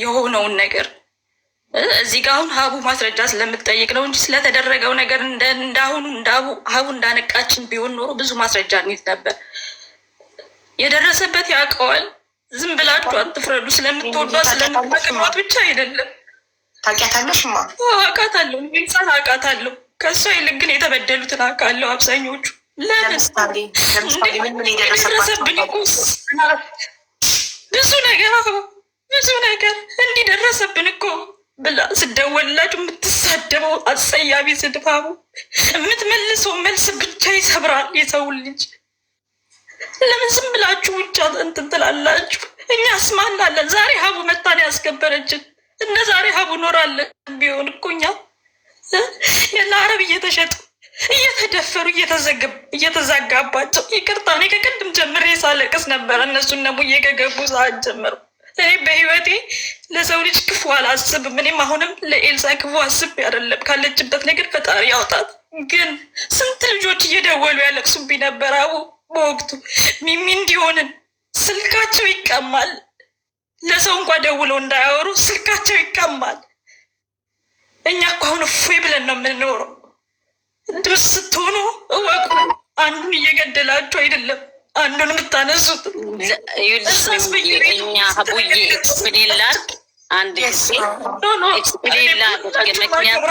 የሆነውን ነገር እዚህ ጋር አሁን ሀቡ ማስረጃ ስለምትጠይቅ ነው እንጂ ስለተደረገው ነገር እንዳሁኑ ሀቡ እንዳነቃችን ቢሆን ኖሮ ብዙ ማስረጃ እንይዝ ነበር። የደረሰበት ያውቀዋል። ዝም ብላችሁ አትፍረዱ። ስለምትወዷት ስለምትጠቅሟት ብቻ አይደለም። ታውቂያታለሽማ? አውቃታለሁ፣ ሚልሳን አውቃታለሁ። ከእሷ ይልቅ ግን የተበደሉትን አውቃለሁ አብዛኞቹ። ለምሳሌ ምን የደረሰብን እኮ ብዙ ነገር እንዲደረሰብን እኮ ብላ ስደወልላችሁ የምትሳደበው አጸያፊ ስድብ ሀቡ የምትመልሰው መልስ ብቻ ይሰብራል የሰውን ልጅ። ለምን ዝም ብላችሁ ብቻ እንትን ትላላችሁ? እኛ ስማናለን። ዛሬ ሀቡ መታን ያስከበረችን። እነ ዛሬ ሀቡ ኖራለን ቢሆን እኮ እኛ ለአረብ እየተሸጡ እየተደፈሩ እየተዛጋባቸው። ይቅርታ እኔ ከቅድም ጀምሬ ሳለቅስ ነበር። እነሱ ነሙ እየገገቡ ሰዓት ጀመሩ። እኔ በህይወቴ ለሰው ልጅ ክፉ አላስብም። እኔም አሁንም ለኤልሳ ክፉ አስብ አይደለም። ካለችበት ነገር ፈጣሪ ያውጣት። ግን ስንት ልጆች እየደወሉ ያለቅሱብኝ ነበር። አቡ በወቅቱ ሚሚ እንዲሆንን ስልካቸው ይቀማል። ለሰው እንኳ ደውለው እንዳያወሩ ስልካቸው ይቀማል። እኛ እኮ አሁን እፎይ ብለን ነው የምንኖረው። ድምፅ ስትሆኑ እወቁ። አንዱን እየገደላችሁ አይደለም አንዱን የምታነሱት። እኛ ሀቡዬ ኤክስፕሌን ላድርግ አንድ ጊዜ ኤክስፕሌን ላድርግ። ምክንያቱም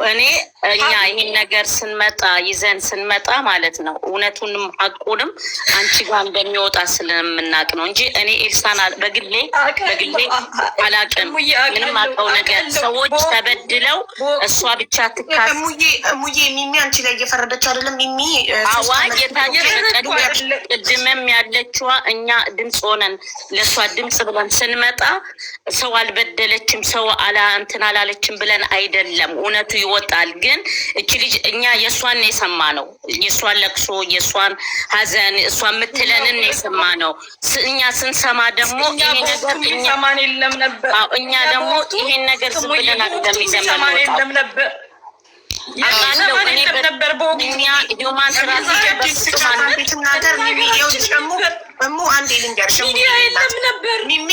እኔ እኛ ይህን ነገር ይዘን ስንመጣ ማለት ነው እውነቱንም ሀቁንም አንቺ ጋር እንደሚወጣ ስለምናቅ ነው እንጂ እኔ ኤልሳን በግሌ አላቅም። ምንም አውቀው ነገር ሰዎች ተበድለው እሷ ብቻ ትካስ ሙዬ ሚሚ አንቺ ላይ እየፈረደች አይደለም። ሚሚ ቅድምም ያለችዋ እኛ ድምፅ ሆነን ለእሷ ድምፅ ብለን ስንመጣ ሰው አልበደለችም ሰው እንትን አላለችም ብለን አይደለም። እውነቱ ይወጣል። ግን እቺ ልጅ እኛ የእሷን የሰማ ነው፣ የእሷን ለቅሶ፣ የእሷን ሀዘን፣ እሷ የምትለንን የሰማ ነው። እኛ ስንሰማ ደግሞ ይሄ ነገር እኛ ደግሞ ይሄን ነገር ዝም ብለን የለም ነበር እሙ አንዴ ልንገርሽ፣ ሚሚ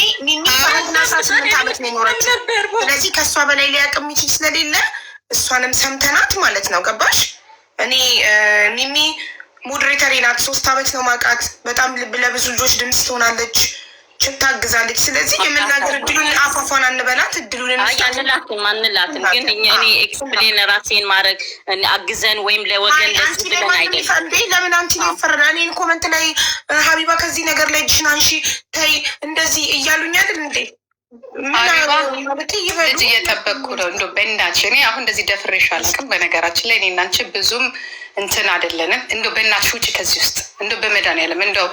ስምንት ዓመት ነው የኖረችው። ስለዚህ ከእሷ በላይ ሊያውቅ የሚችል ስለሌለ እሷንም ሰምተናት ማለት ነው። ገባሽ? እኔ ሚሚ ሞዴሬተሬ ናት። 3 ዓመት ነው ማውቃት። በጣም ለብዙ ልጆች ድምፅ ትሆናለች፣ ታግዛለች። ስለዚህ የምናገር እድሉን አፏፏን አንበላት፣ እድሉን አንላትም። ግን እኔ ኤክስፕሌን ራሴን ማድረግ አግዘን ወይም ለወገን ለምን አንቺ ላይ ይፈረዳል? እኔን ኮመንት ላይ ሀቢባ ከዚህ ነገር ላይ እጅሽን አንሺ ተይ እንደዚህ እያሉኝ አይደል እንዴ? ልጅ እየጠበቅኩ ነው። እንደው በእናትሽ እኔ አሁን እንደዚህ ደፍሬሽ አላውቅም። በነገራችን ላይ እኔ እና አንቺ ብዙም እንትን አይደለንም። እንደው በእናትሽ ውጭ ከዚህ ውስጥ እንደው በመድኃኒዓለም እንደው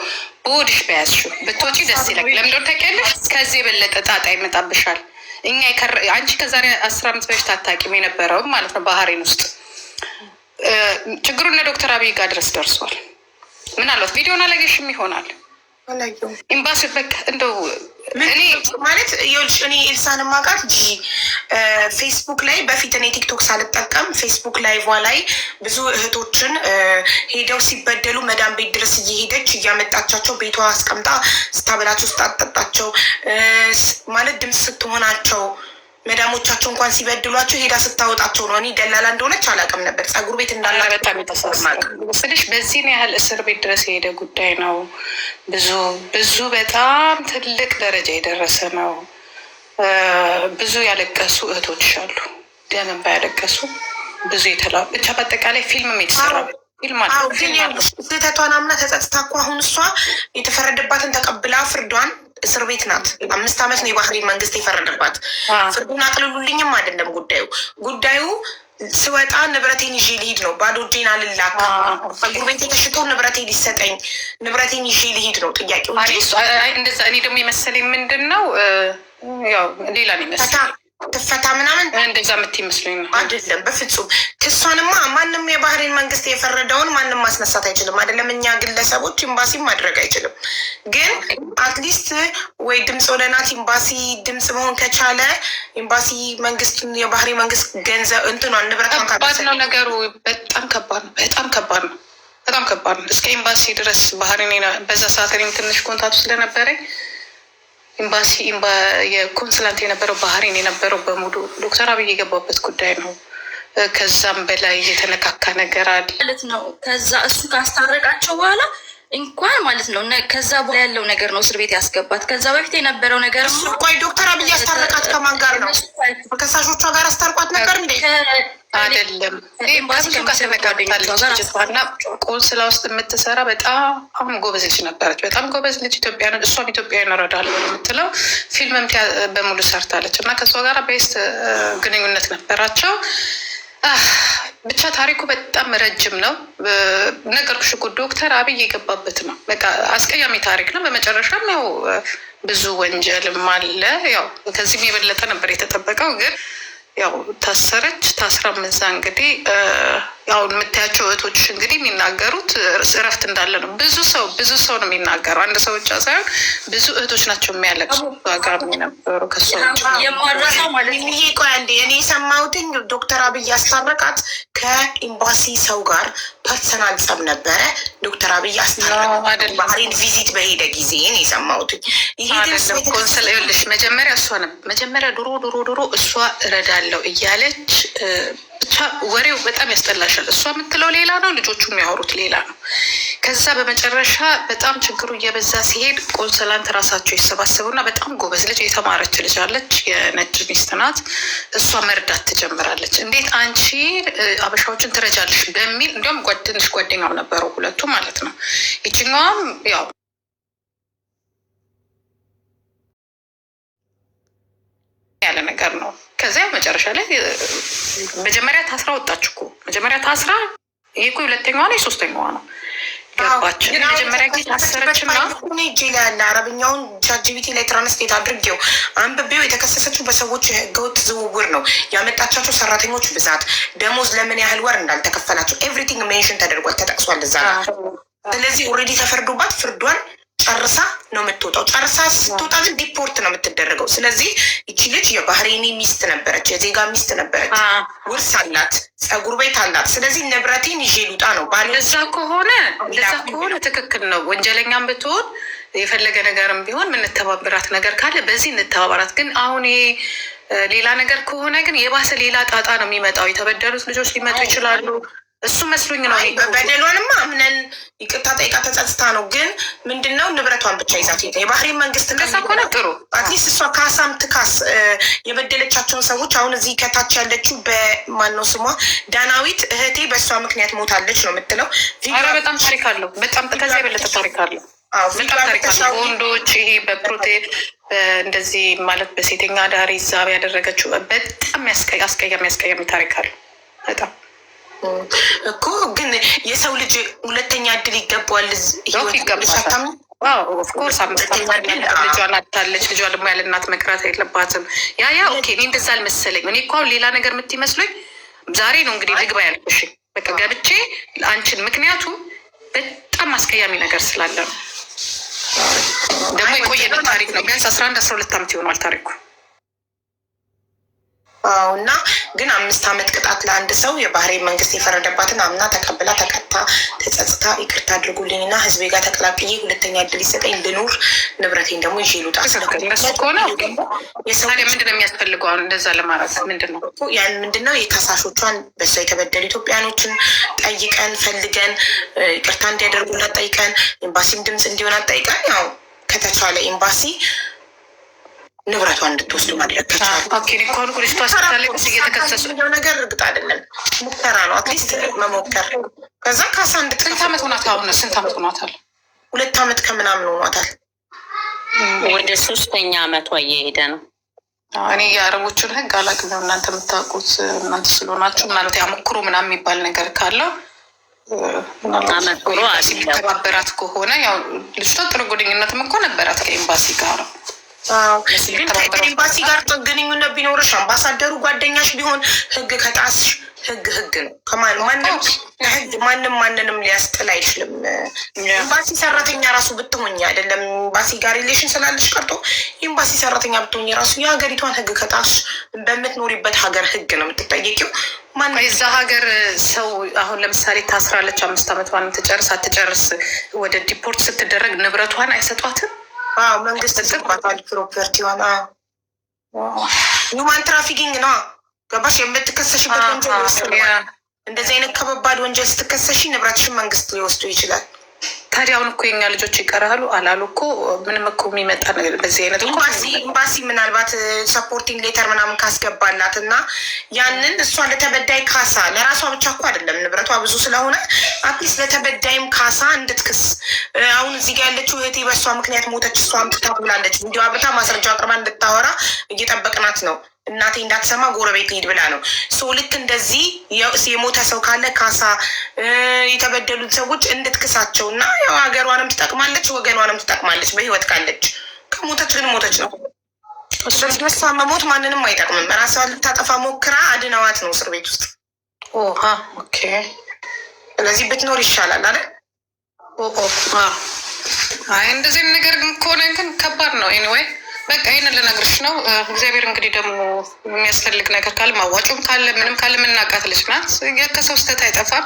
በሆድሽ በያዝሽው ብትወጪ ደስ ይላል። ለምንድን ታውቂያለሽ? ከዚህ የበለጠ ጣጣ ይመጣብሻል። እኛ አንቺ ከዛሬ 10 ዓመት በፊት አታውቂም የነበረውም ማለት ነው። ባህሬን ውስጥ ችግሩን ዶክተር አብይ ጋር ድረስ ደርሷል። ምናልባት ቪዲዮን አላየሽም ይሆናል። ኤምባሲ በቃ እንደው እኔ ማለት ይኸውልሽ እኔ ኤልሳን ማውቃት ፌስቡክ ላይ በፊት እኔ ቲክቶክ ሳልጠቀም ፌስቡክ ላይቭ ላይ ብዙ እህቶችን ሄደው ሲበደሉ መዳም ቤት ድረስ እየሄደች እያመጣቻቸው ቤቷ አስቀምጣ ስታበላቸው ስታጠጣቸው ማለት ድምፅ ስትሆናቸው መዳሞቻቸው እንኳን ሲበድሏቸው ሄዳ ስታወጣቸው ነው። እኔ ደላላ እንደሆነች አላውቅም ነበር። ፀጉር ቤት እንዳላ በጣም ስልሽ በዚህን ያህል እስር ቤት ድረስ የሄደ ጉዳይ ነው። ብዙ በጣም ትልቅ ደረጃ የደረሰ ነው። ብዙ ያለቀሱ እህቶች አሉ፣ ደም እንባ ያለቀሱ ብዙ ብቻ በአጠቃላይ ፊልምም የተሰራ ስህተቷን አምና ተጸጽታ እኮ አሁን እሷ የተፈረደባትን ተቀብላ ፍርዷን እስር ቤት ናት። 5 ዓመት ነው የባህሬን መንግስት የፈረደባት። ፍርዱን አቅልሉልኝም አይደለም ጉዳዩ ስወጣ ንብረቴን ይዤ ልሂድ ነው። ባዶ እጄን አልላክ። ፀጉር ቤት የተሽጦ ንብረቴን ሊሰጠኝ ንብረቴን ይዤ ልሂድ ነው ጥያቄው። እንደዛ እኔ ደግሞ የመሰለኝ ምንድን ነው ያው ሌላ ነው ይመስለኝ ትፈታ ምናምን እንደዛ ምት ይመስለኝ ነው። አይደለም በፍጹም። ክሷንማ ማንም የባህሬን መንግስት የፈረደውን ማንም ማስነሳት አይችልም። አይደለም እኛ ግለሰቦች ኤምባሲም ማድረግ አይችልም። ግን አትሊስት ወይ ድምፅ ወደናት ኤምባሲ ድምፅ መሆን ከቻለ ኤምባሲ መንግስት የባህሬን መንግስት ገንዘብ እንትኗን ንብረት ከባድ ነው ነገሩ። በጣም ከባድ ነው። በጣም ከባድ ነው። እስከ ኤምባሲ ድረስ ባህሬን በዛ ሰዓት እኔም ትንሽ ኮንታክቱ ስለነበረኝ ኤምባሲ የኮንስላንት የነበረው ባህሬን የነበረው በሙሉ ዶክተር አብይ የገባበት ጉዳይ ነው። ከዛም በላይ የተነካካ ነገር አለ ማለት ነው። ከዛ እሱ ካስታረቃቸው በኋላ እንኳን ማለት ነው ከዛ በኋላ ያለው ነገር ነው እስር ቤት ያስገባት። ከዛ በፊት የነበረው ነገር እሱ ቆይ ዶክተር አብይ ያስታረቃት ከማን ጋር ነው? ከሳሾቿ ጋር አስታርቋት ነበር እንዴ? አይደለም። ብዙ ጋር ተነጋግታለች እና ቆንስላ ውስጥ የምትሰራ በጣም ጎበዝ ልጅ ነበረች። በጣም ጎበዝ ልጅ ኢትዮጵያ፣ እሷም ኢትዮጵያዊ እረዳለሁ የምትለው ፊልምም በሙሉ ሰርታለች እና ከእሷ ጋር ቤስት ግንኙነት ነበራቸው። ብቻ ታሪኩ በጣም ረጅም ነው። ነገርኩሽ እኮ ዶክተር አብይ የገባበት ነው። በቃ አስቀያሚ ታሪክ ነው። በመጨረሻም ያው ብዙ ወንጀልም አለ። ያው ከዚህም የበለጠ ነበር የተጠበቀው ግን ያው ታሰረች። ታስራ ምዛ እንግዲህ ያው የምታያቸው እህቶች እንግዲህ የሚናገሩት እረፍት እንዳለ ነው። ብዙ ሰው ነው የሚናገረው። አንድ ሰው ብቻ ሳይሆን ብዙ እህቶች ናቸው የሚያለቅሱ ጋር የነበሩ የማረሳው ማለት ነው። ይሄ ቆይ አንዴ እኔ የሰማሁትኝ ዶክተር አብይ ያስታረቃት ከኤምባሲ ሰው ጋር ፐርሰናል ጸብ ነበረ። ዶክተር አብይ ያስታረቃት ባህሬን ቪዚት በሄደ ጊዜ ነው የሰማሁትኝ። ይሄ ኮንስል ይኸውልሽ መጀመሪያ ድሮ እሷ እረዳለው እያለች ብቻ ወሬው በጣም ያስጠላሻል። እሷ የምትለው ሌላ ነው፣ ልጆቹ የሚያወሩት ሌላ ነው። ከዛ በመጨረሻ በጣም ችግሩ እየበዛ ሲሄድ ቆንስላንት ራሳቸው ይሰባሰቡና በጣም ጎበዝ ልጅ የተማረች ልጅ አለች፣ የነጭ ሚስት ናት። እሷ መርዳት ትጀምራለች። እንዴት አንቺ አበሻዎችን ትረጃለሽ በሚል እንዲሁም ትንሽ ጓደኛም ነበረው ሁለቱ ማለት ነው። ይችኛዋም ያው ያለ ነገር ነው። ከዚያ መጨረሻ ላይ መጀመሪያ ታስራ ወጣች እኮ መጀመሪያ ታስራ፣ ይሄ እኮ ሁለተኛዋ ነው የሶስተኛዋ ነው ገባች። መጀመሪያ ጊዜ ታሰረችና እጄ ላይ ያለ አረብኛውን ቻትጂፒቲ ላይ ትራንስሌት አድርጌው አንብቤው የተከሰሰችው በሰዎች ህገወጥ ዝውውር ነው። ያመጣቻቸው ሰራተኞች ብዛት፣ ደሞዝ ለምን ያህል ወር እንዳልተከፈላቸው ኤቭሪቲንግ ሜንሽን ተደርጓል፣ ተጠቅሷል እዛ። ስለዚህ ኦልሬዲ ተፈርዶባት ፍርዷን ጨርሳ ነው የምትወጣው። ጨርሳ ስትወጣ ግን ዲፖርት ነው የምትደረገው። ስለዚህ ይቺ ልጅ የባህሬኒ ሚስት ነበረች፣ የዜጋ ሚስት ነበረች፣ ውርስ አላት፣ ፀጉር ቤት አላት። ስለዚህ ንብረቴን ይዤ ልውጣ ነው ባለ። ለዛ ከሆነ ትክክል ነው። ወንጀለኛም ብትሆን የፈለገ ነገርም ቢሆን የምንተባበራት ነገር ካለ በዚህ እንተባበራት። ግን አሁን ይሄ ሌላ ነገር ከሆነ ግን የባሰ ሌላ ጣጣ ነው የሚመጣው። የተበደሉት ልጆች ሊመጡ ይችላሉ። እሱ መስሎኝ ነው። በደሏንማ አምነን ይቅርታ ጠይቃ ተጸጽታ ነው። ግን ምንድነው ንብረቷን ብቻ ይዛት ሄደ። የባህሬን መንግስት ከዛ ከሆነ ጥሩ አትሊስት እሷ ካሳም ትካስ። የበደለቻቸውን ሰዎች አሁን እዚህ ከታች ያለችው በማነው ስሟ ዳናዊት እህቴ በእሷ ምክንያት ሞታለች ነው የምትለው። ኧረ በጣም ታሪክ አለው። በጣም ከዛ የበለጠ ታሪክ አለው። በጣም ታሪክ አለው። ወንዶች ይሄ በፕሮቴን እንደዚህ ማለት በሴተኛ ዳሪ ዛብ ያደረገችው በጣም አስቀያሚ ታሪክ አለው በጣም እኮ። ግን የሰው ልጅ ሁለተኛ እድል ይገባዋል። ኦፍኮርስ ልጇን አታለች። ልጇ ደግሞ ያለ እናት መቅረት የለባትም። ያ ኦኬ። እኔ እንደዛ አልመሰለኝ። እኔ እኮ ሌላ ነገር የምትመስለኝ ዛሬ ነው እንግዲህ ልግባ ያልኩሽ። በቃ ገብቼ አንቺን፣ ምክንያቱም በጣም አስቀያሚ ነገር ስላለ ነው። ደግሞ የቆየ ታሪክ ነው። ቢያንስ 11-12 ዓመት ይሆናል ታሪኩ። እና ግን 5 ዓመት ቅጣት ለአንድ ሰው የባህሬን መንግስት የፈረደባትን አምና ተቀብላ ተቀጣ ተጸጽታ ይቅርታ አድርጉልኝና ህዝቤ ጋር ተቀላቅዬ ሁለተኛ እድል ይሰጠኝ ልኑር፣ ንብረቴን ደግሞ ይዤ ልውጣ። ከሆነ ምንድን ነው የሚያስፈልገው? አሁን እንደዛ ለማድረግ ምንድነው የከሳሾቿን በዛ የተበደሉ ኢትዮጵያኖችን ጠይቀን ፈልገን ይቅርታ እንዲያደርጉላት ጠይቀን፣ ኤምባሲም ድምፅ እንዲሆናት ጠይቀን፣ ያው ከተቻለ ኤምባሲ ንብረቷን እንድትወስዱ ማድረግ ነገር እርግጥ አይደለም። ሙከራ ነው፣ አትሊስት መሞከር። ከዛ ካሳ ስንት ዓመት ሆናት? አሁን ስንት ዓመት ሆኗታል? 2 ዓመት ከምናምን ሆኗታል። ወደ 3ኛ ዓመቷ እየሄደ ነው። እኔ የአረቦችን ህግ አላውቅም። እናንተ የምታውቁት እናንተ ስለሆናችሁ ምናልባት ያሞክሮ ምናምን የሚባል ነገር ካለው አመክሮ የሚተባበራት ከሆነ ያው ልጅቷ ጥሩ ግንኙነትም እኮ ነበራት ከኤምባሲ ጋር ነው። ግን ከኤምባሲ ጋር ግንኙነት ቢኖርሽ አምባሳደሩ ጓደኛሽ ቢሆን ህግ ከጣስሽ ህግ ነው። ማንንም ሊያስጥል አይችልም። ኤምባሲ ሰራተኛ ራሱ ብትሆኝ አይደለም ኤምባሲ ጋር ሪሌሽን ስላለሽ ቀርቶ ኤምባሲ ሰራተኛ ብትሆኝ ራሱ የሀገሪቷን ህግ ከጣስሽ በምትኖሪበት ሀገር ህግ ነው የምትጠየቂው። የዛ ሀገር ሰው አሁን ለምሳሌ ታስራለች 5 ዓመቷን ትጨርስ አትጨርስ ወደ ዲፖርት ስትደረግ ንብረቷን አይሰጧትም። መንግስት ጽፏታል ፕሮፐርቲዋን። ሂውማን ትራፊኪንግ ነው ገባሽ? የምትከሰሽበት ወንጀል ይወስነዋል። እንደዚህ አይነት ከባድ ወንጀል ስትከሰሽ ንብረትሽን መንግስት ሊወስዱ ይችላል። ታዲያ አሁን እኮ የኛ ልጆች ይቀራሉ አላሉ እኮ ምንም እኮ የሚመጣ ነገር በዚህ አይነት ኤምባሲ ምናልባት ሰፖርቲንግ ሌተር ምናምን ካስገባላት እና ያንን እሷ ለተበዳይ ካሳ ለራሷ ብቻ እኮ አይደለም ንብረቷ ብዙ ስለሆነ አትሊስት ለተበዳይም ካሳ እንድትክስ። አሁን እዚህ ጋር ያለችው እህቴ በእሷ ምክንያት ሞተች፣ እሷ አምጥታ ብላለች። እንዲሁ አብርታ ማስረጃ አቅርባ እንድታወራ እየጠበቅናት ነው። እናቴ እንዳትሰማ ጎረቤት ሄድ ብላ ነው። ልክ እንደዚህ የሞተ ሰው ካለ ካሳ የተበደሉት ሰዎች እንድትክሳቸው እና ያው ሀገሯንም ትጠቅማለች፣ ወገኗንም ትጠቅማለች። በህይወት ካለች ከሞተች ግን ሞተች ነው። እሷ መሞት ማንንም አይጠቅምም። ራሷን ልታጠፋ ሞክራ አድነዋት ነው እስር ቤት ውስጥ። ኦኬ ስለዚህ ብትኖር ይሻላል አይደል? አይ እንደዚህ ነገር ግን ከሆነ ግን ከባድ ነው። ኤኒዌይ በቃ ይህንን ልነግርሽ ነው። እግዚአብሔር እንግዲህ ደግሞ የሚያስፈልግ ነገር ካለ ማዋጮም ካለ ምንም ካለ የምናውቃት ልጅ ናት። ከሰው ስህተት አይጠፋም።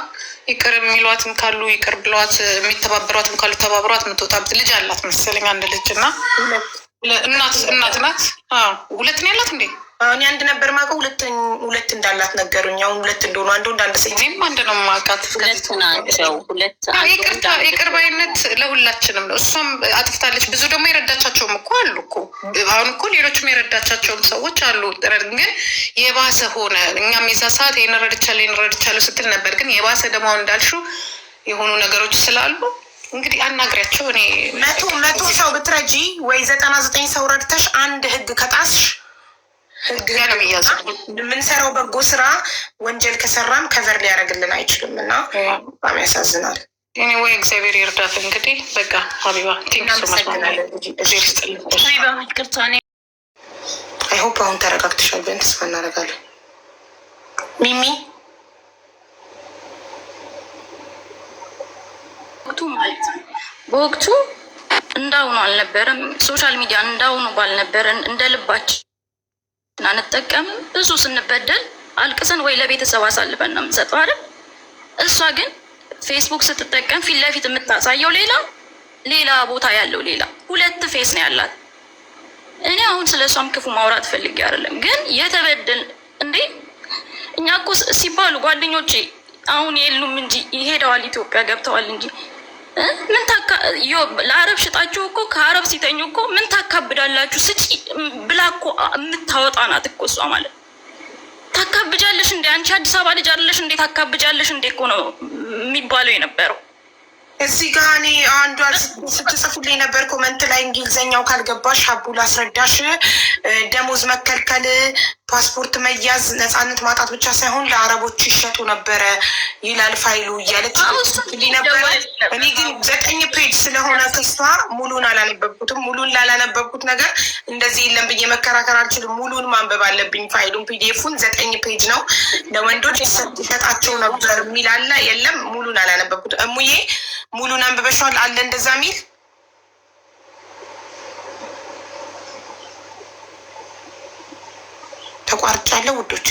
ይቅር የሚሏትም ካሉ ይቅር ብለዋት፣ የሚተባበሯትም ካሉ ተባብሯት የምትወጣበት ልጅ አላት መሰለኝ አንድ ልጅ እና እናት ናት። ሁለት ነው ያላት እንዴ? እኔ አንድ ነበር ማውቀው፣ ሁለት እንዳላት ነገሩኝ። አሁን ሁለት እንደሆኑ አንዱ እንዳንድ ሴም አንድ ነው ማውቃት። ይቅር ባይነት ለሁላችንም ነው። እሷም አጥፍታለች። ብዙ ደግሞ የረዳቻቸውም እኮ አሉ እኮ አሁን እኮ ሌሎችም የረዳቻቸውም ሰዎች አሉ። ግን የባሰ ሆነ። እኛም የዛ ሰዓት ይህን ረድቻለሁ ስትል ነበር። ግን የባሰ ደግሞ እንዳልሽው የሆኑ ነገሮች ስላሉ እንግዲህ አናግሪያቸው። እኔ መቶ ሰው ብትረጂ ወይ 99 ሰው ረድተሽ አንድ ህግ ከጣስሽ የምንሰራው በጎ ስራ ወንጀል ከሰራም ከቨር ሊያደርግልን አይችልም እና በጣም ያሳዝናል። ወይ እግዚአብሔር ይርዳት። እንግዲህ በቃ ሀቢባ አይሆፕ አሁን ተረጋግተሻል ብለን ተስፋ እናደርጋለን። ሚሚ በወቅቱ እንዳሁኑ አልነበረም። ሶሻል ሚዲያ እንዳሁኑ ባልነበረን እንደ ልባችን አንጠቀምም። ብዙ ስንበደል አልቅሰን ወይ ለቤተሰብ አሳልፈን ነው የምንሰጠው አይደል? እሷ ግን ፌስቡክ ስትጠቀም ፊት ለፊት የምታሳየው ሌላ ቦታ ያለው ሌላ ሁለት ፌስ ነው ያላት። እኔ አሁን ስለ እሷም ክፉ ማውራት ፈልጌ አይደለም፣ ግን የተበደል እንዴ እኛ እኮ ሲባሉ ጓደኞቼ አሁን የሉም እንጂ ይሄደዋል፣ ኢትዮጵያ ገብተዋል እንጂ ምን ለአረብ ሽጣችሁ እኮ ከአረብ ሲተኙ እኮ ምን ታካብዳላችሁ ስጪ ብላ እኮ የምታወጣ ናት እኮ እሷ ማለት። ታካብጃለሽ እንዴ አንቺ አዲስ አበባ ልጅ አይደለሽ እንዴ? ታካብጃለሽ እንዴ እኮ ነው የሚባለው የነበረው። እዚህ ጋር እኔ አንዷ ስትጽፉልኝ ነበር ኮመንት ላይ እንግሊዝኛው ካልገባሽ ሀቡ ላስረዳሽ፣ ደሞዝ መከልከል፣ ፓስፖርት መያዝ፣ ነፃነት ማጣት ብቻ ሳይሆን ለአረቦች ይሸጡ ነበረ ይላል ፋይሉ እያለች ነበረ። እኔ ግን 9 ፔጅ ስለሆነ ክሷ ሙሉን አላነበብኩትም። ሙሉን ላላነበብኩት ነገር እንደዚህ የለም ብዬ መከራከር አልችልም። ሙሉን ማንበብ አለብኝ። ፋይሉን ፒዲኤፉን 9 ፔጅ ነው። ለወንዶች ይሸጣቸው ነበር የሚላለ የለም። ሙሉን አላነበብኩትም። እሙዬ ሙሉን አንብበሻል አለ እንደዛ ሚል ተቋርጫለሁ ውዶቼ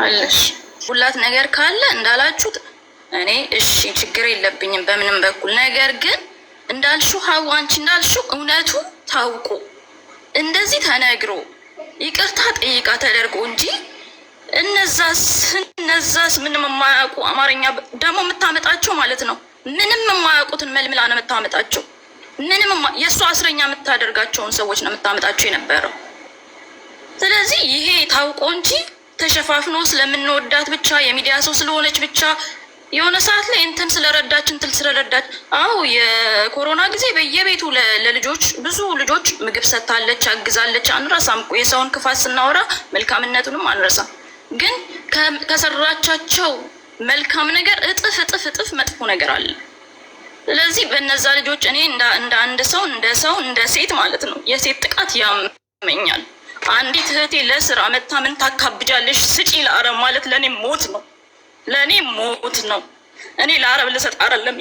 አለሽ ሁላት ነገር ካለ እንዳላችሁት እኔ እሺ ችግር የለብኝም በምንም በኩል። ነገር ግን እንዳልሽው ሀው አንቺ እንዳልሽው እውነቱ ታውቁ እንደዚህ ተነግሮ ይቅርታ ጠይቃ ተደርጎ እንጂ እነዛስ ምንም የማያውቁ አማርኛ ደግሞ የምታመጣቸው ማለት ነው። ምንም የማያውቁትን መልምላ ነው የምታመጣቸው። ምንም የእሷ እስረኛ የምታደርጋቸውን ሰዎች ነው የምታመጣቸው የነበረው። ስለዚህ ይሄ ታውቆ እንጂ ተሸፋፍኖ ስለምንወዳት ብቻ የሚዲያ ሰው ስለሆነች ብቻ የሆነ ሰዓት ላይ እንትን ስለረዳች አዎ የኮሮና ጊዜ በየቤቱ ለልጆች ብዙ ልጆች ምግብ ሰጥታለች፣ አግዛለች። አንረሳም እኮ የሰውን ክፋት ስናወራ መልካምነቱንም አንረሳም። ግን ከሰራቻቸው መልካም ነገር እጥፍ መጥፎ ነገር አለ። ስለዚህ በነዛ ልጆች እኔ እንደ አንድ ሰው እንደ ሴት ማለት ነው የሴት ጥቃት ያመኛል። አንዲት እህቴ ለስራ መታ ምን ታካብጃለሽ ስጪ ለአረብ ማለት ለእኔ ሞት ነው። እኔ ለአረብ ልሰጥ አይደለም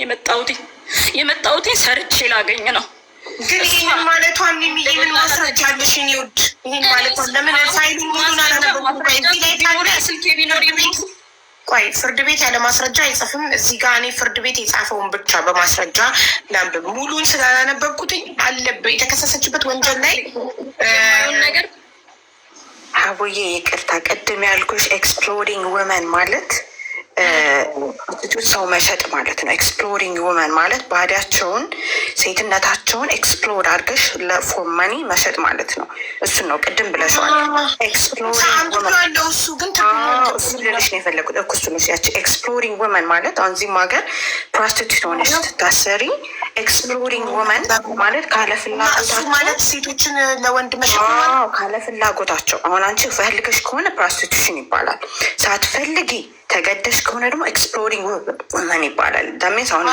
የመጣሁት ሰርቼ ላገኝ ነው። ግን ይህን ማለቷን ምን ማስረጃለሽ? ይውድ ይህን ማለቷን ለምን ሳይሉ ሙሉን አላነበብኩም። ቆይ ፍርድ ቤት ያለ ማስረጃ አይጽፍም። እዚህ ጋር እኔ ፍርድ ቤት የጻፈውን ብቻ በማስረጃ ላንብብ። ሙሉን ስላላነበብኩትኝ አለብህ የተከሰሰችበት ወንጀል ላይ ነገር አቡዬ ይቅርታ፣ ቅድም ያልኩሽ ኤክስፕሎሪንግ ውመን ማለት ሰው መሸጥ ማለት ነው። ኤክስፕሎሪንግ ውመን ማለት ባዲያቸውን ሴትነታቸውን ኤክስፕሎር አድርገሽ ለፎር መኒ መሸጥ ማለት ነው። እሱን ነው ቅድም ብለሽዋል። ኤክስፕሎሪንግ ውመን እሱ ልልሽ ነው የፈለጉት። እሱ ነው ያቺ ኤክስፕሎሪንግ ውመን ማለት አሁን እዚህም ሀገር ፕሮስቲቱት ሆነሽ ትታሰሪ። ኤክስፕሎሪንግ ውመን ማለት ካለ ፍላጎታቸው ማለት ሴቶችን ለወንድ መሸጥ ካለ ፍላጎታቸው። አሁን አንቺ ፈልገሽ ከሆነ ፕሮስቲቱሽን ይባላል። ሳትፈልጊ ተገደሽ ከሆነ ደግሞ ኤክስፕሎሪንግ ውመን ይባላል። ዳሜስ አሁን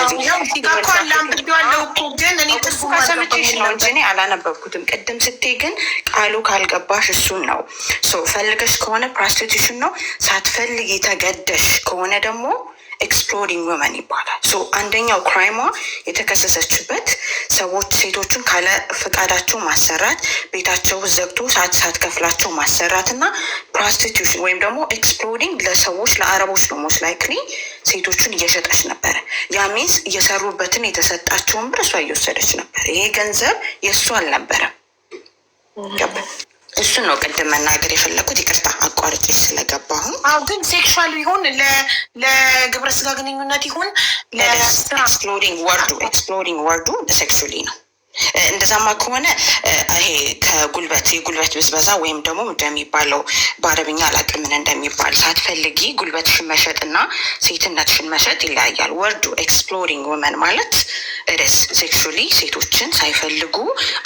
ሰምቼሽ ነው እንጂ እኔ አላነበብኩትም። ቅድም ስትይ ግን ቃሉ ካልገባሽ እሱን ነው። ፈልገሽ ከሆነ ፕሮስቲቱሽን ነው። ሳትፈልጊ ተገደሽ ከሆነ ደግሞ ኤክስፕሎሪንግ ውመን ይባላል። አንደኛው ክራይሟ የተከሰሰችበት ሰዎች ሴቶቹን ካለ ፈቃዳቸው ማሰራት፣ ቤታቸው ዘግቶ ሳትከፍላቸው ማሰራት እና ፕሮስቲቱሽን ወይም ደግሞ ኤክስፕሎሪንግ ለሰዎች ለአረቦች ነው ሞስት ላይክሊ ሴቶቹን እየሸጠች ነበረ። ያ ሚንስ እየሰሩበትን የተሰጣቸውን ብር እሷ እየወሰደች ነበር። ይሄ ገንዘብ የእሱ አልነበረም። እሱን ነው ቅድም መናገር የፈለኩት። ይቅርታ አቋርጬ ስለገባሁ። ግን ሴክሹዋል ይሁን ለግብረ ስጋ ግንኙነት ይሁን ኤክስፕሎሪንግ ወርዱ ሴክሹዋሊ ነው። እንደዛማ ከሆነ ይሄ የጉልበት ብዝበዛ ወይም ደግሞ እንደሚባለው በአረብኛ አላውቅም ምን እንደሚባል ሳትፈልጊ ጉልበትሽን መሸጥ እና ሴትነትሽን መሸጥ ይለያያል። ወርዱ ኤክስፕሎሪንግ ውመን ማለት ርስ ሴክሹዋሊ ሴቶችን ሳይፈልጉ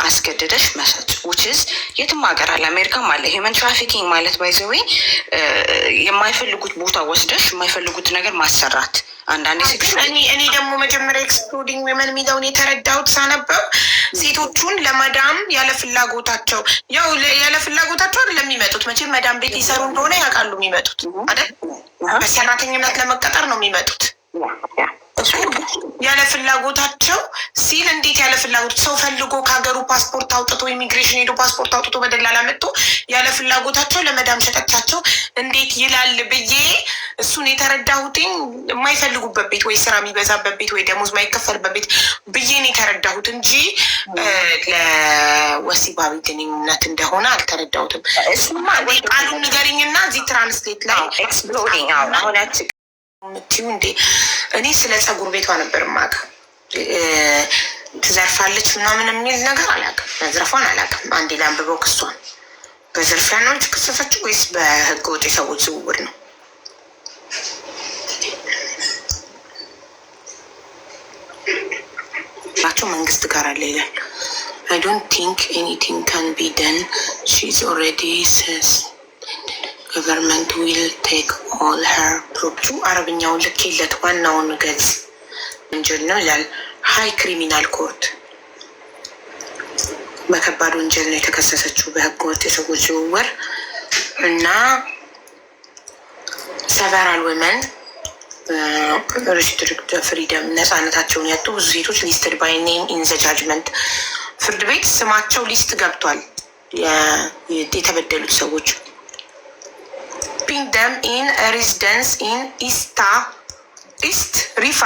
አስገድደሽ መሸጥ ውችዝ የትም ሀገር አለ፣ አሜሪካም አለ። ሂውመን ትራፊኪንግ ማለት ባይዘዌ የማይፈልጉት ቦታ ወስደሽ የማይፈልጉት ነገር ማሰራት። አንዳንዴ እኔ ደግሞ መጀመሪያ ኤክስፕሎሪንግ ውመን የሚለውን የተረዳሁት ሳነበው ሴቶቹን ለመዳም ያለ ፍላጎታቸው አይደለም የሚመጡት። መቼም መዳም ቤት ይሰሩ እንደሆነ ያውቃሉ የሚመጡት አይደል? በሰራተኝነት ለመቀጠር ነው የሚመጡት። ያለ ፍላጎታቸው ሲል እንዴት ያለ ፍላጎት ሰው ፈልጎ ከሀገሩ ፓስፖርት አውጥቶ ኢሚግሬሽን ሄዶ ፓስፖርት አውጥቶ በደላላ መጥቶ ያለ ፍላጎታቸው ለመዳም ሸጠቻቸው እንዴት ይላል ብዬ እሱን የተረዳሁትኝ የማይፈልጉበት ቤት ወይ ስራ የሚበዛበት ቤት ወይ ደሞዝ የማይከፈልበት ቤት ብዬ ነው የተረዳሁት እንጂ ለወሲባዊ ግንኙነት እንደሆነ አልተረዳሁትም። እሱማ ወይ ቃሉን ንገሪኝና እዚህ ትራንስሌት ላይ ኤክስፕሎሪንግ ምትዩ እንዴ እኔ ስለ ፀጉር ቤቷ ነበር ማቅ ትዘርፋለች ምናምን የሚል ነገር አላውቅም። መዝረፏን አላውቅም። አንዴ ላንብበው ክሷን። በዝርፊያ ነው የተከሰሰችው ወይስ በህገ ወጥ የሰዎች ዝውውር ነው? ናቸው መንግስት ጋር አለ ይላል። I don't think anything can be done. She's already says government will take all her property. አረብኛውን ልኬለት ዋናውን ገጽ ወንጀል ነው ይላል። ሀይ ክሪሚናል ኮርት በከባድ ወንጀል ነው የተከሰሰችው በህገወጥ የሰዎች ዝውውር እና ሰቨራል ወመን ሪስትሪክት ፍሪደም ነፃነታቸውን ያጡ ብዙ ሴቶች ሊስትድ ባይ ኔም ኢን ዘ ጃጅመንት ፍርድ ቤት ስማቸው ሊስት ገብቷል። የተበደሉት ሰዎች ፒንግ ኢን ሬዚደንስ ኢን ኢስት ሪፋ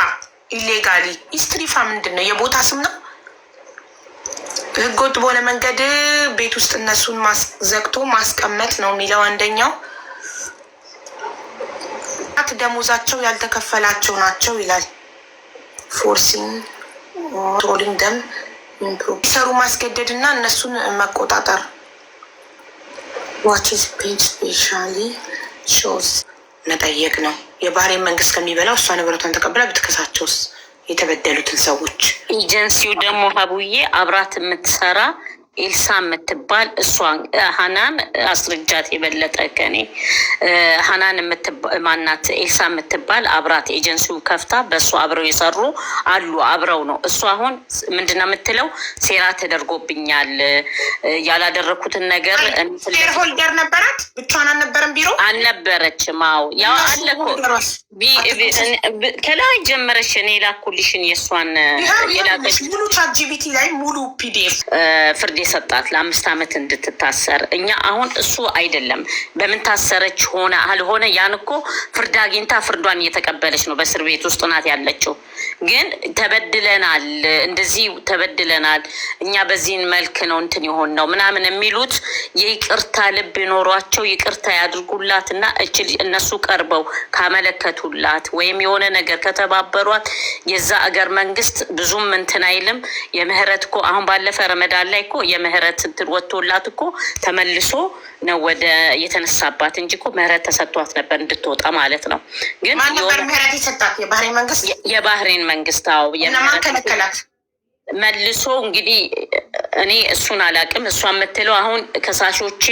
ኢሌጋሊ። ኢስት ሪፋ ምንድን ነው? የቦታ ስም ነው። ህገወጥ በሆነ መንገድ ቤት ውስጥ እነሱን ዘግቶ ማስቀመጥ ነው የሚለው አንደኛው። ደሞዛቸው ያልተከፈላቸው ናቸው ይላል። ፎርሲንግ ትሮሊንግ ደም ሰሩ ማስገደድ እና እነሱን መቆጣጠር። ዋችስ ፔጅ ስፔሻሊ ሾስ መጠየቅ ነው። የባህሬን መንግስት ከሚበላው እሷ ንብረቷን ተቀብላ ብትከሳቸውስ የተበደሉትን ሰዎች። ኤጀንሲው ደግሞ ሀቡዬ አብራት የምትሰራ ኤልሳ የምትባል እሷን ሀናን አስረጃት የበለጠ ከኔ ሀናን ማናት ኤልሳ የምትባል አብራት ኤጀንሲውን ከፍታ በእሱ አብረው የሰሩ አሉ። አብረው ነው እሱ አሁን ምንድነው የምትለው ሴራ ተደርጎብኛል ያላደረኩትን ነገር ሆልደር ነበራት። ብቻዋን አልነበረም፣ ቢሮ አልነበረችም። አዎ ያው አለ እኮ ከላይ ጀመረሽ እኔ ላኩልሽን የእሷን ሙሉ ቻት ጂቢቲ ላይ ሙሉ ፒዲኤፍ ፍርድ የሰጣት ለ5 ዓመት እንድትታሰር። እኛ አሁን እሱ አይደለም በምን ታሰረች ሆነ አልሆነ ያን እኮ ፍርድ አግኝታ ፍርዷን እየተቀበለች ነው። በእስር ቤት ውስጥ ናት ያለችው። ግን ተበድለናል፣ እንደዚህ ተበድለናል፣ እኛ በዚህን መልክ ነው እንትን የሆን ነው ምናምን የሚሉት የይቅርታ ልብ ኖሯቸው ይቅርታ ያድርጉላት እና እነሱ ቀርበው ካመለከቱላት ወይም የሆነ ነገር ከተባበሯት የዛ አገር መንግስት ብዙም እንትን አይልም። የምህረት እኮ አሁን ባለፈ ረመዳን ላይ እኮ የምህረት እንትን ወጥቶላት እኮ ተመልሶ ነው ወደ የተነሳባት እንጂ እኮ ምህረት ተሰጥቷት ነበር እንድትወጣ ማለት ነው። ግን ምህረት የሰጣት የባህሬን መንግስት መንግስታው ከለከላት መልሶ። እንግዲህ እኔ እሱን አላቅም። እሷ የምትለው አሁን ከሳሾቼ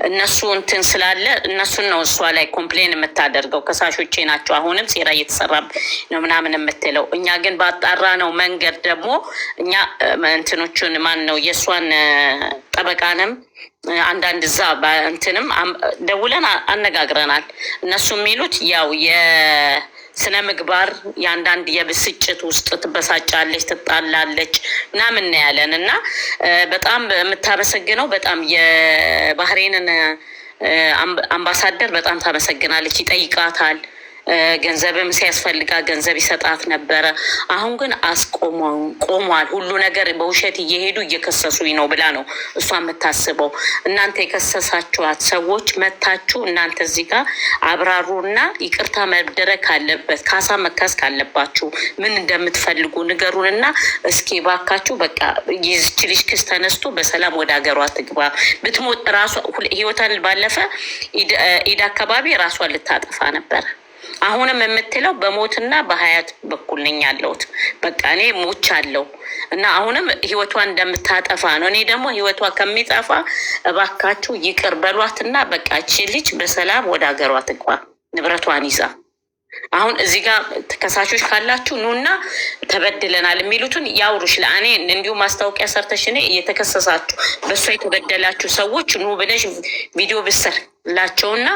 እነሱ እንትን ስላለ እነሱን ነው እሷ ላይ ኮምፕሌን የምታደርገው። ከሳሾቼ ናቸው አሁንም ሴራ እየተሰራ ነው ምናምን የምትለው። እኛ ግን ባጣራ ነው መንገድ ደግሞ እኛ እንትኖቹን ማን ነው የእሷን ጠበቃንም አንዳንድ እዛ እንትንም ደውለን አነጋግረናል። እነሱ የሚሉት ያው የስነ ምግባር የአንዳንድ የብስጭት ውስጥ ትበሳጫለች፣ ትጣላለች ምናምን ያለን እና በጣም የምታመሰግነው በጣም የባህሬንን አምባሳደር በጣም ታመሰግናለች። ይጠይቃታል፣ ገንዘብም ሲያስፈልጋ ገንዘብ ይሰጣት ነበረ። አሁን ግን ቆሟል ሁሉ ነገር። በውሸት እየሄዱ እየከሰሱኝ ነው ብላ ነው እሷ የምታስበው። እናንተ የከሰሳችኋት ሰዎች መታችሁ እናንተ እዚህ ጋር አብራሩና ይቅርታ መደረግ ካለበት ካሳ መካስ ካለባችሁ ምን እንደምትፈልጉ ንገሩንና እስኪ ባካችሁ በቃ ይዝች ልጅ ክስ ተነስቶ በሰላም ወደ ሀገሯ ትግባ። ብትሞት ራሷ ህይወቷን ባለፈ ኢድ አካባቢ ራሷን ልታጠፋ ነበረ። አሁንም የምትለው በሞትና በሀያት በኩል ነኝ ያለሁት፣ በቃ እኔ ሞቻለሁ እና አሁንም ህይወቷን እንደምታጠፋ ነው። እኔ ደግሞ ህይወቷ ከሚጠፋ እባካችሁ ይቅር በሏትና በቃ እቺ ልጅ በሰላም ወደ ሀገሯ ትግባ ንብረቷን ይዛ። አሁን እዚህ ጋር ተከሳሾች ካላችሁ ኑና ተበድለናል የሚሉትን ያውሩሽ። ለእኔ እንዲሁ ማስታወቂያ ሰርተሽ እኔ እየተከሰሳችሁ በእሷ የተበደላችሁ ሰዎች ኑ ብለሽ ቪዲዮ ብሰርላቸውና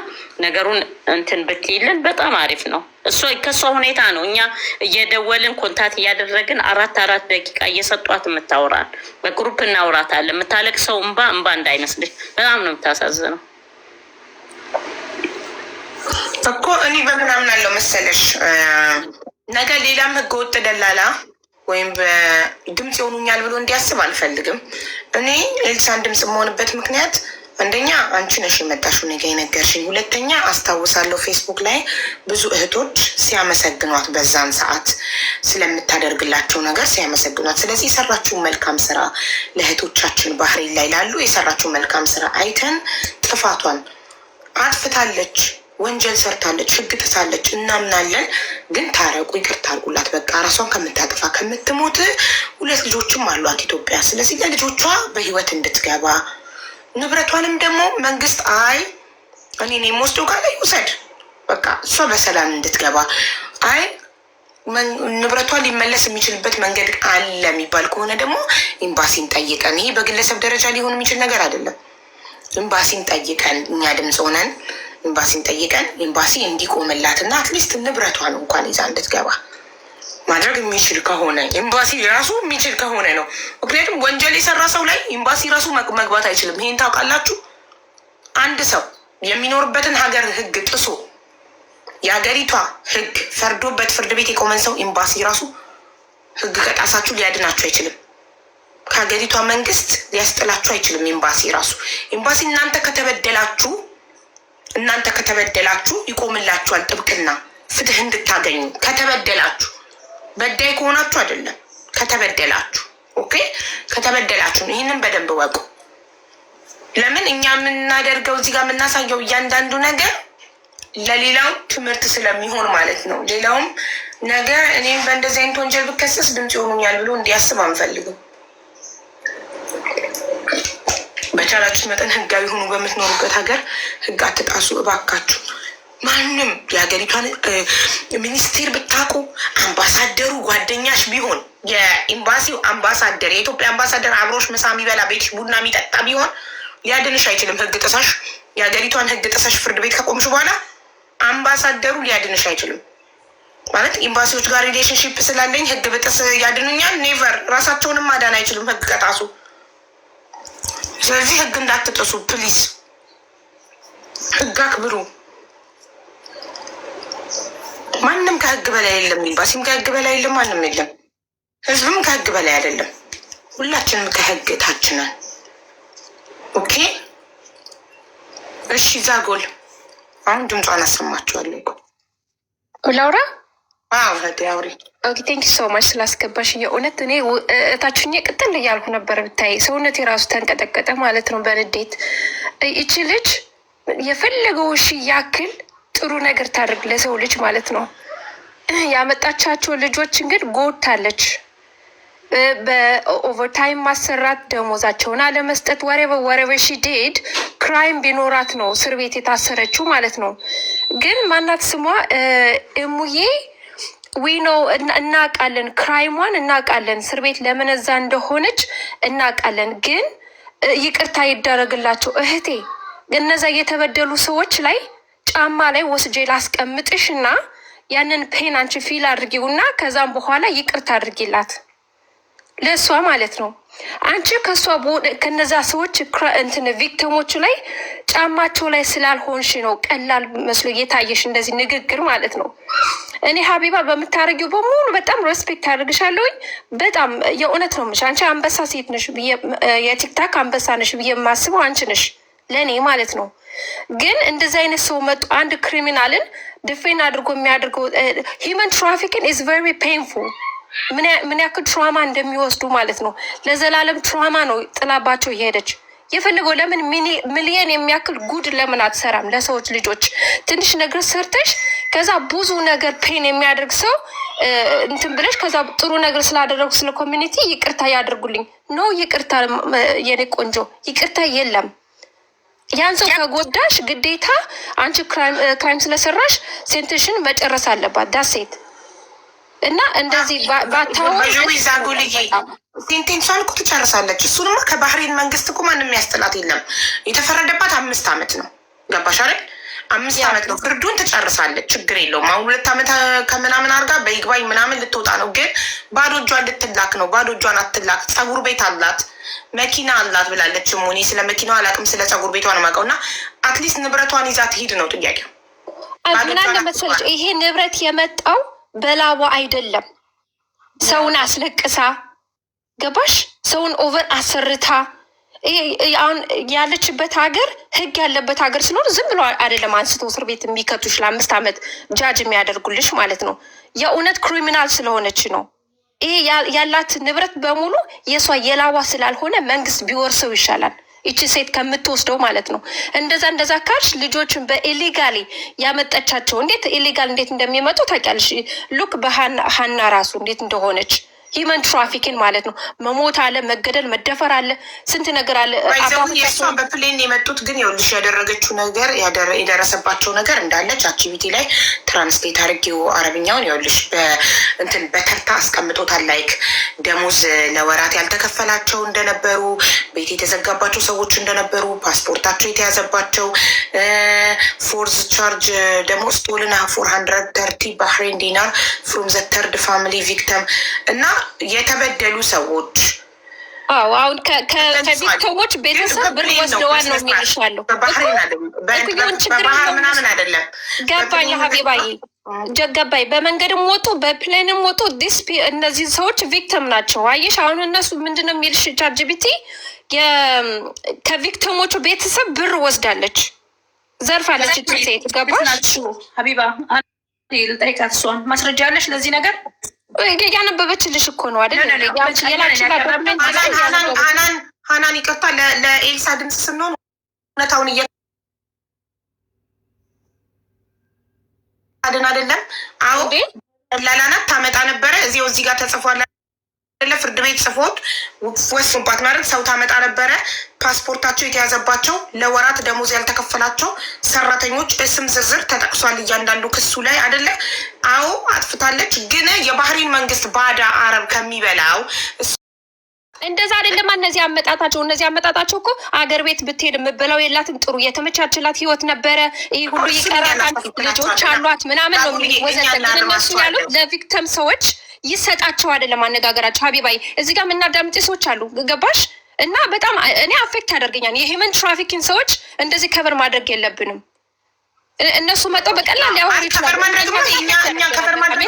ነገሩን እንትን ብትይልን በጣም አሪፍ ነው። እሷ ከሷ ሁኔታ ነው እኛ እየደወልን ኮንታት እያደረግን 4 ደቂቃ እየሰጧት የምታወራን። በግሩፕ እናውራታለን። የምታለቅሰው እንባ እንዳይመስልሽ በጣም ነው የምታሳዝነው እኮ። እኔ በምናምን አለው መሰለሽ ነገ ሌላም ህገወጥ ደላላ ወይም በድምፅ ይሆኑኛል ብሎ እንዲያስብ አልፈልግም። እኔ ኤልሳን ድምፅ የምሆንበት ምክንያት አንደኛ አንቺ ነሽ የመጣሽው ነገ የነገርሽኝ፣ ሁለተኛ አስታውሳለሁ ፌስቡክ ላይ ብዙ እህቶች ሲያመሰግኗት በዛን ሰዓት ስለምታደርግላቸው ነገር ሲያመሰግኗት። ስለዚህ የሰራችውን መልካም ስራ ለእህቶቻችን ባህሬን ላይ ላሉ የሰራችውን መልካም ስራ አይተን ጥፋቷን አጥፍታለች፣ ወንጀል ሰርታለች፣ ህግ ጥሳለች እናምናለን። ግን ታረቁ፣ ይቅርታ አድርጉላት። በቃ ራሷን ከምታጠፋ ከምትሞት 2 ልጆችም አሏት ኢትዮጵያ። ስለዚህ ለልጆቿ በህይወት እንድትገባ ንብረቷንም ደግሞ መንግስት አይ እኔ የምወስደው ካለ ይውሰድ፣ በቃ እሷ በሰላም እንድትገባ። አይ ንብረቷ ሊመለስ የሚችልበት መንገድ አለ የሚባል ከሆነ ደግሞ ኤምባሲን ጠይቀን፣ ይሄ በግለሰብ ደረጃ ሊሆን የሚችል ነገር አይደለም። ኤምባሲን ጠይቀን እኛ ድምፅ ሆነን ኤምባሲን ጠይቀን ኤምባሲ እንዲቆምላትና አትሊስት ንብረቷን እንኳን ይዛ እንድትገባ ማድረግ የሚችል ከሆነ ኤምባሲ ራሱ የሚችል ከሆነ ነው። ምክንያቱም ወንጀል የሰራ ሰው ላይ ኤምባሲ ራሱ መግባት አይችልም። ይሄን ታውቃላችሁ። አንድ ሰው የሚኖርበትን ሀገር ህግ ጥሶ የሀገሪቷ ህግ ፈርዶበት ፍርድ ቤት የቆመን ሰው ኤምባሲ ራሱ ህግ ከጣሳችሁ ሊያድናችሁ አይችልም። ከሀገሪቷ መንግስት ሊያስጥላችሁ አይችልም። ኤምባሲ እናንተ ከተበደላችሁ ይቆምላችኋል። ጥብቅና ፍትህ እንድታገኙ ከተበደላችሁ፣ በዳይ ከሆናችሁ አይደለም፣ ከተበደላችሁ። ኦኬ፣ ከተበደላችሁ ይህንን በደንብ ወቁ። ለምን እኛ የምናደርገው እዚህ ጋር የምናሳየው እያንዳንዱ ነገር ለሌላው ትምህርት ስለሚሆን ማለት ነው። ሌላውም ነገር እኔም በእንደዚህ አይነት ወንጀል ብከሰስ ድምፅ ይሆኑኛል ብሎ እንዲያስብ አንፈልግም። በቻላችሁ መጠን ህጋዊ ሆኑ። በምትኖሩበት ሀገር ህግ አትጣሱ እባካችሁ። ማንም የሀገሪቷን ሚኒስቴር ብታውቁ፣ አምባሳደሩ ጓደኛሽ ቢሆን፣ የኤምባሲው አምባሳደር፣ የኢትዮጵያ አምባሳደር አብሮሽ ምሳ የሚበላ ቤትሽ ቡና የሚጠጣ ቢሆን ሊያድንሽ አይችልም። ህግ ጥሰሽ የሀገሪቷን ህግ ጥሰሽ ፍርድ ቤት ከቆምሽ በኋላ አምባሳደሩ ሊያድንሽ አይችልም። ማለት ኤምባሲዎች ጋር ሪሌሽንሽፕ ስላለኝ ህግ ብጥስ ያድኑኛል? ኔቨር። ራሳቸውንም ማዳን አይችሉም ህግ ከጣሱ። ስለዚህ ህግ እንዳትጥሱ ፕሊዝ፣ ህግ አክብሩ። ማንም ከህግ በላይ የለም። ኤምባሲም ከህግ በላይ የለም። ማንም የለም። ህዝብም ከህግ በላይ አይደለም። ሁላችንም ከህግ ታች ነን። ኦኬ እሺ። ዛጎል አሁን ድምጿን አሰማችኋለሁ። ላውራ አውሪ። ኦኬ ቴንክ ሶ ማች ስላስገባሽ። የእውነት እኔ እታችኛ ቅጥል እያልኩ ነበር። ብታይ ሰውነት የራሱ ተንቀጠቀጠ ማለት ነው በንዴት። ይቺ ልጅ የፈለገው እሺ ያክል ጥሩ ነገር ታደርግ ለሰው ልጅ ማለት ነው። ያመጣቻቸው ልጆችን ግን ጎድታለች። በኦቨርታይም ማሰራት፣ ደሞዛቸውን አለመስጠት፣ ወሬቨ ሺ ዲድ ክራይም ቢኖራት ነው እስር ቤት የታሰረችው ማለት ነው። ግን ማናት ስሟ እሙዬ ዊኖ እናውቃለን፣ ክራይሟን እናውቃለን፣ እስር ቤት ለምን እዛ እንደሆነች እናውቃለን። ግን ይቅርታ ይደረግላቸው እህቴ። እነዛ የተበደሉ ሰዎች ላይ ጫማ ላይ ወስጄ ላስቀምጥሽ እና ያንን ፔን አንቺ ፊል አድርጊውና ከዛም በኋላ ይቅርታ አድርጊላት ለእሷ ማለት ነው። አንቺ ከነዛ ሰዎች እንትን ቪክቲሞቹ ላይ ጫማቸው ላይ ስላልሆንሽ ነው ቀላል መስሎ እየታየሽ እንደዚህ ንግግር ማለት ነው። እኔ ሀቢባ በምታደርጊው በሙሉ በጣም ሬስፔክት አድርግሻለሁኝ። በጣም የእውነት ነው። አንቺ አንበሳ ሴት ነሽ፣ የቲክታክ አንበሳ ነሽ ብዬ የማስበው አንቺ ነሽ ለእኔ ማለት ነው። ግን እንደዚህ አይነት ሰው መጡ አንድ ክሪሚናልን ድፌን አድርጎ የሚያደርገው ሂውመን ትራፊክን ኢዝ ቨሪ ፔንፉል። ምን ያክል ትራማ እንደሚወስዱ ማለት ነው። ለዘላለም ትራማ ነው ጥላባቸው እየሄደች የፈለገው። ለምን ሚሊየን የሚያክል ጉድ ለምን አትሰራም? ለሰዎች ልጆች ትንሽ ነገር ሰርተሽ ከዛ ብዙ ነገር ፔን የሚያደርግ ሰው እንትን ብለሽ ከዛ ጥሩ ነገር ስላደረጉ ስለ ኮሚኒቲ ይቅርታ ያደርጉልኝ ነው። ይቅርታ የኔ ቆንጆ ይቅርታ የለም። ያን ሰው ከጎዳሽ ግዴታ አንቺ ክራይም ስለሰራሽ ሴንቴንሽን መጨረስ አለባት ዳሴት እና እንደዚህ ባታወዛጉልዬ ሴንቴንሷን እኮ ትጨርሳለች። እሱንማ ከባህሬን መንግስት እኮ ማንም ያስጥላት የለም። የተፈረደባት 5 ዓመት ነው። ገባሽ አይደል? 5 ዓመት ነው። ፍርዱን ትጨርሳለች። ችግር የለውም። አሁን 2 ዓመት ከምናምን አድርጋ በይግባኝ ምናምን ልትወጣ ነው። ግን ባዶ እጇን ልትላክ ነው። ባዶ እጇን አትላክ። ፀጉር ቤት አላት፣ መኪና አላት ብላለች። እኔ ስለ መኪናው አላውቅም፣ ስለ ፀጉር ቤቷ ነው የማውቀው። እና አትሊስት ንብረቷን ይዛ ትሂድ ነው ጥያቄው። ምን አለ መሰለሽ ይሄ ንብረት የመጣው በላቧ አይደለም። ሰውን አስለቅሳ ገባሽ? ሰውን ኦቨር አሰርታ አሁን ያለችበት ሀገር ህግ ያለበት ሀገር ስለሆነ ዝም ብሎ አይደለም አንስተው እስር ቤት የሚከቱሽ ለ5 ዓመት ጃጅ የሚያደርጉልሽ ማለት ነው። የእውነት ክሪሚናል ስለሆነች ነው። ይሄ ያላት ንብረት በሙሉ የሷ የላቧ ስላልሆነ መንግስት ቢወርሰው ይሻላል ይቺ ሴት ከምትወስደው ማለት ነው። እንደዛ ካልሽ ልጆችን በኢሊጋሊ ያመጠቻቸው እንዴት ኢሊጋል እንዴት እንደሚመጡ ታውቂያለሽ። ሉክ በሀና ራሱ እንዴት እንደሆነች ሂመን ትራፊክን ማለት ነው። መሞት አለ፣ መገደል፣ መደፈር አለ፣ ስንት ነገር አለ። የእሷን በፕሌን የመጡት ግን ይኸውልሽ ያደረገችው ነገር የደረሰባቸው ነገር እንዳለች አክቲቪቲ ላይ ትራንስሌት አድርጌው አረብኛውን ይኸውልሽ እንትን በተርታ አስቀምጦታል። ላይክ ደሞዝ ለወራት ያልተከፈላቸው እንደነበሩ፣ ቤት የተዘጋባቸው ሰዎች እንደነበሩ፣ ፓስፖርታቸው የተያዘባቸው፣ ፎርዝ ቻርጅ ደግሞ ስቶልና 430 ባህሬን ዲናር ፍሮም ዘ ተርድ ፋሚሊ ቪክተም እና የተበደሉ ሰዎች አሁን ከቪክቲሞች ቤተሰብ ብር ወስደዋል ነው የሚልሻለሁ። በባህር ምናምን አይደለም። ገባኝ ሀቢባዬ ገባኝ። በመንገድም ወጡ በፕሌንም ወጡ እነዚህ ሰዎች ቪክቲም ናቸው። አየሽ አሁን እነሱ ምንድነው የሚልሽ ቻትጂፒቲ ከቪክቲሞቹ ቤተሰብ ብር ወስዳለች፣ ዘርፋለች። ሴት ገባሽ ሀቢባ ልጠይቃት እሷን ማስረጃ አለሽ ለዚህ ነገር? ያነበበችልሽ እኮ ነው አይደል? ሀናን ይቅርታ ለኤልሳ ድምፅ ስንሆን እውነታውን እያድን አይደለም። አዎ ላላናት ታመጣ ነበረ እዚህ ጋር ተጽፏል። ፍርድ ቤት ጽፎት ወስኑባት ማለት ሰው ታመጣ ነበረ። ፓስፖርታቸው የተያዘባቸው ለወራት ደሞዝ ያልተከፈላቸው ሰራተኞች ስም ዝርዝር ተጠቅሷል እያንዳንዱ ክሱ ላይ አይደለ? አዎ አጥፍታለች። ግን የባህሬን መንግስት ባዳ አረብ ከሚበላው እንደዛ አይደለም። እነዚህ አመጣጣቸው እኮ አገር ቤት ብትሄድ የምበላው የላትም። ጥሩ የተመቻችላት ህይወት ነበረ። ይህ ሁሉ ይቀራታል። ልጆች አሏት ምናምን ነው ወዘተ። ግን እነሱ ያሉት ለቪክተም ሰዎች ይሰጣቸው አይደለም አነጋገራቸው። ሀቢባይ እዚህ ጋር የምናዳምጥ ሰዎች አሉ ገባሽ? እና በጣም እኔ አፌክት ያደርገኛል። የሂውመን ትራፊኪንግ ሰዎች እንደዚህ ከበር ማድረግ የለብንም። እነሱ መጣው በቀላል ሊያወሩ ይችላሉ። ከበር ማድረግ እኛ ከበር ማድረግ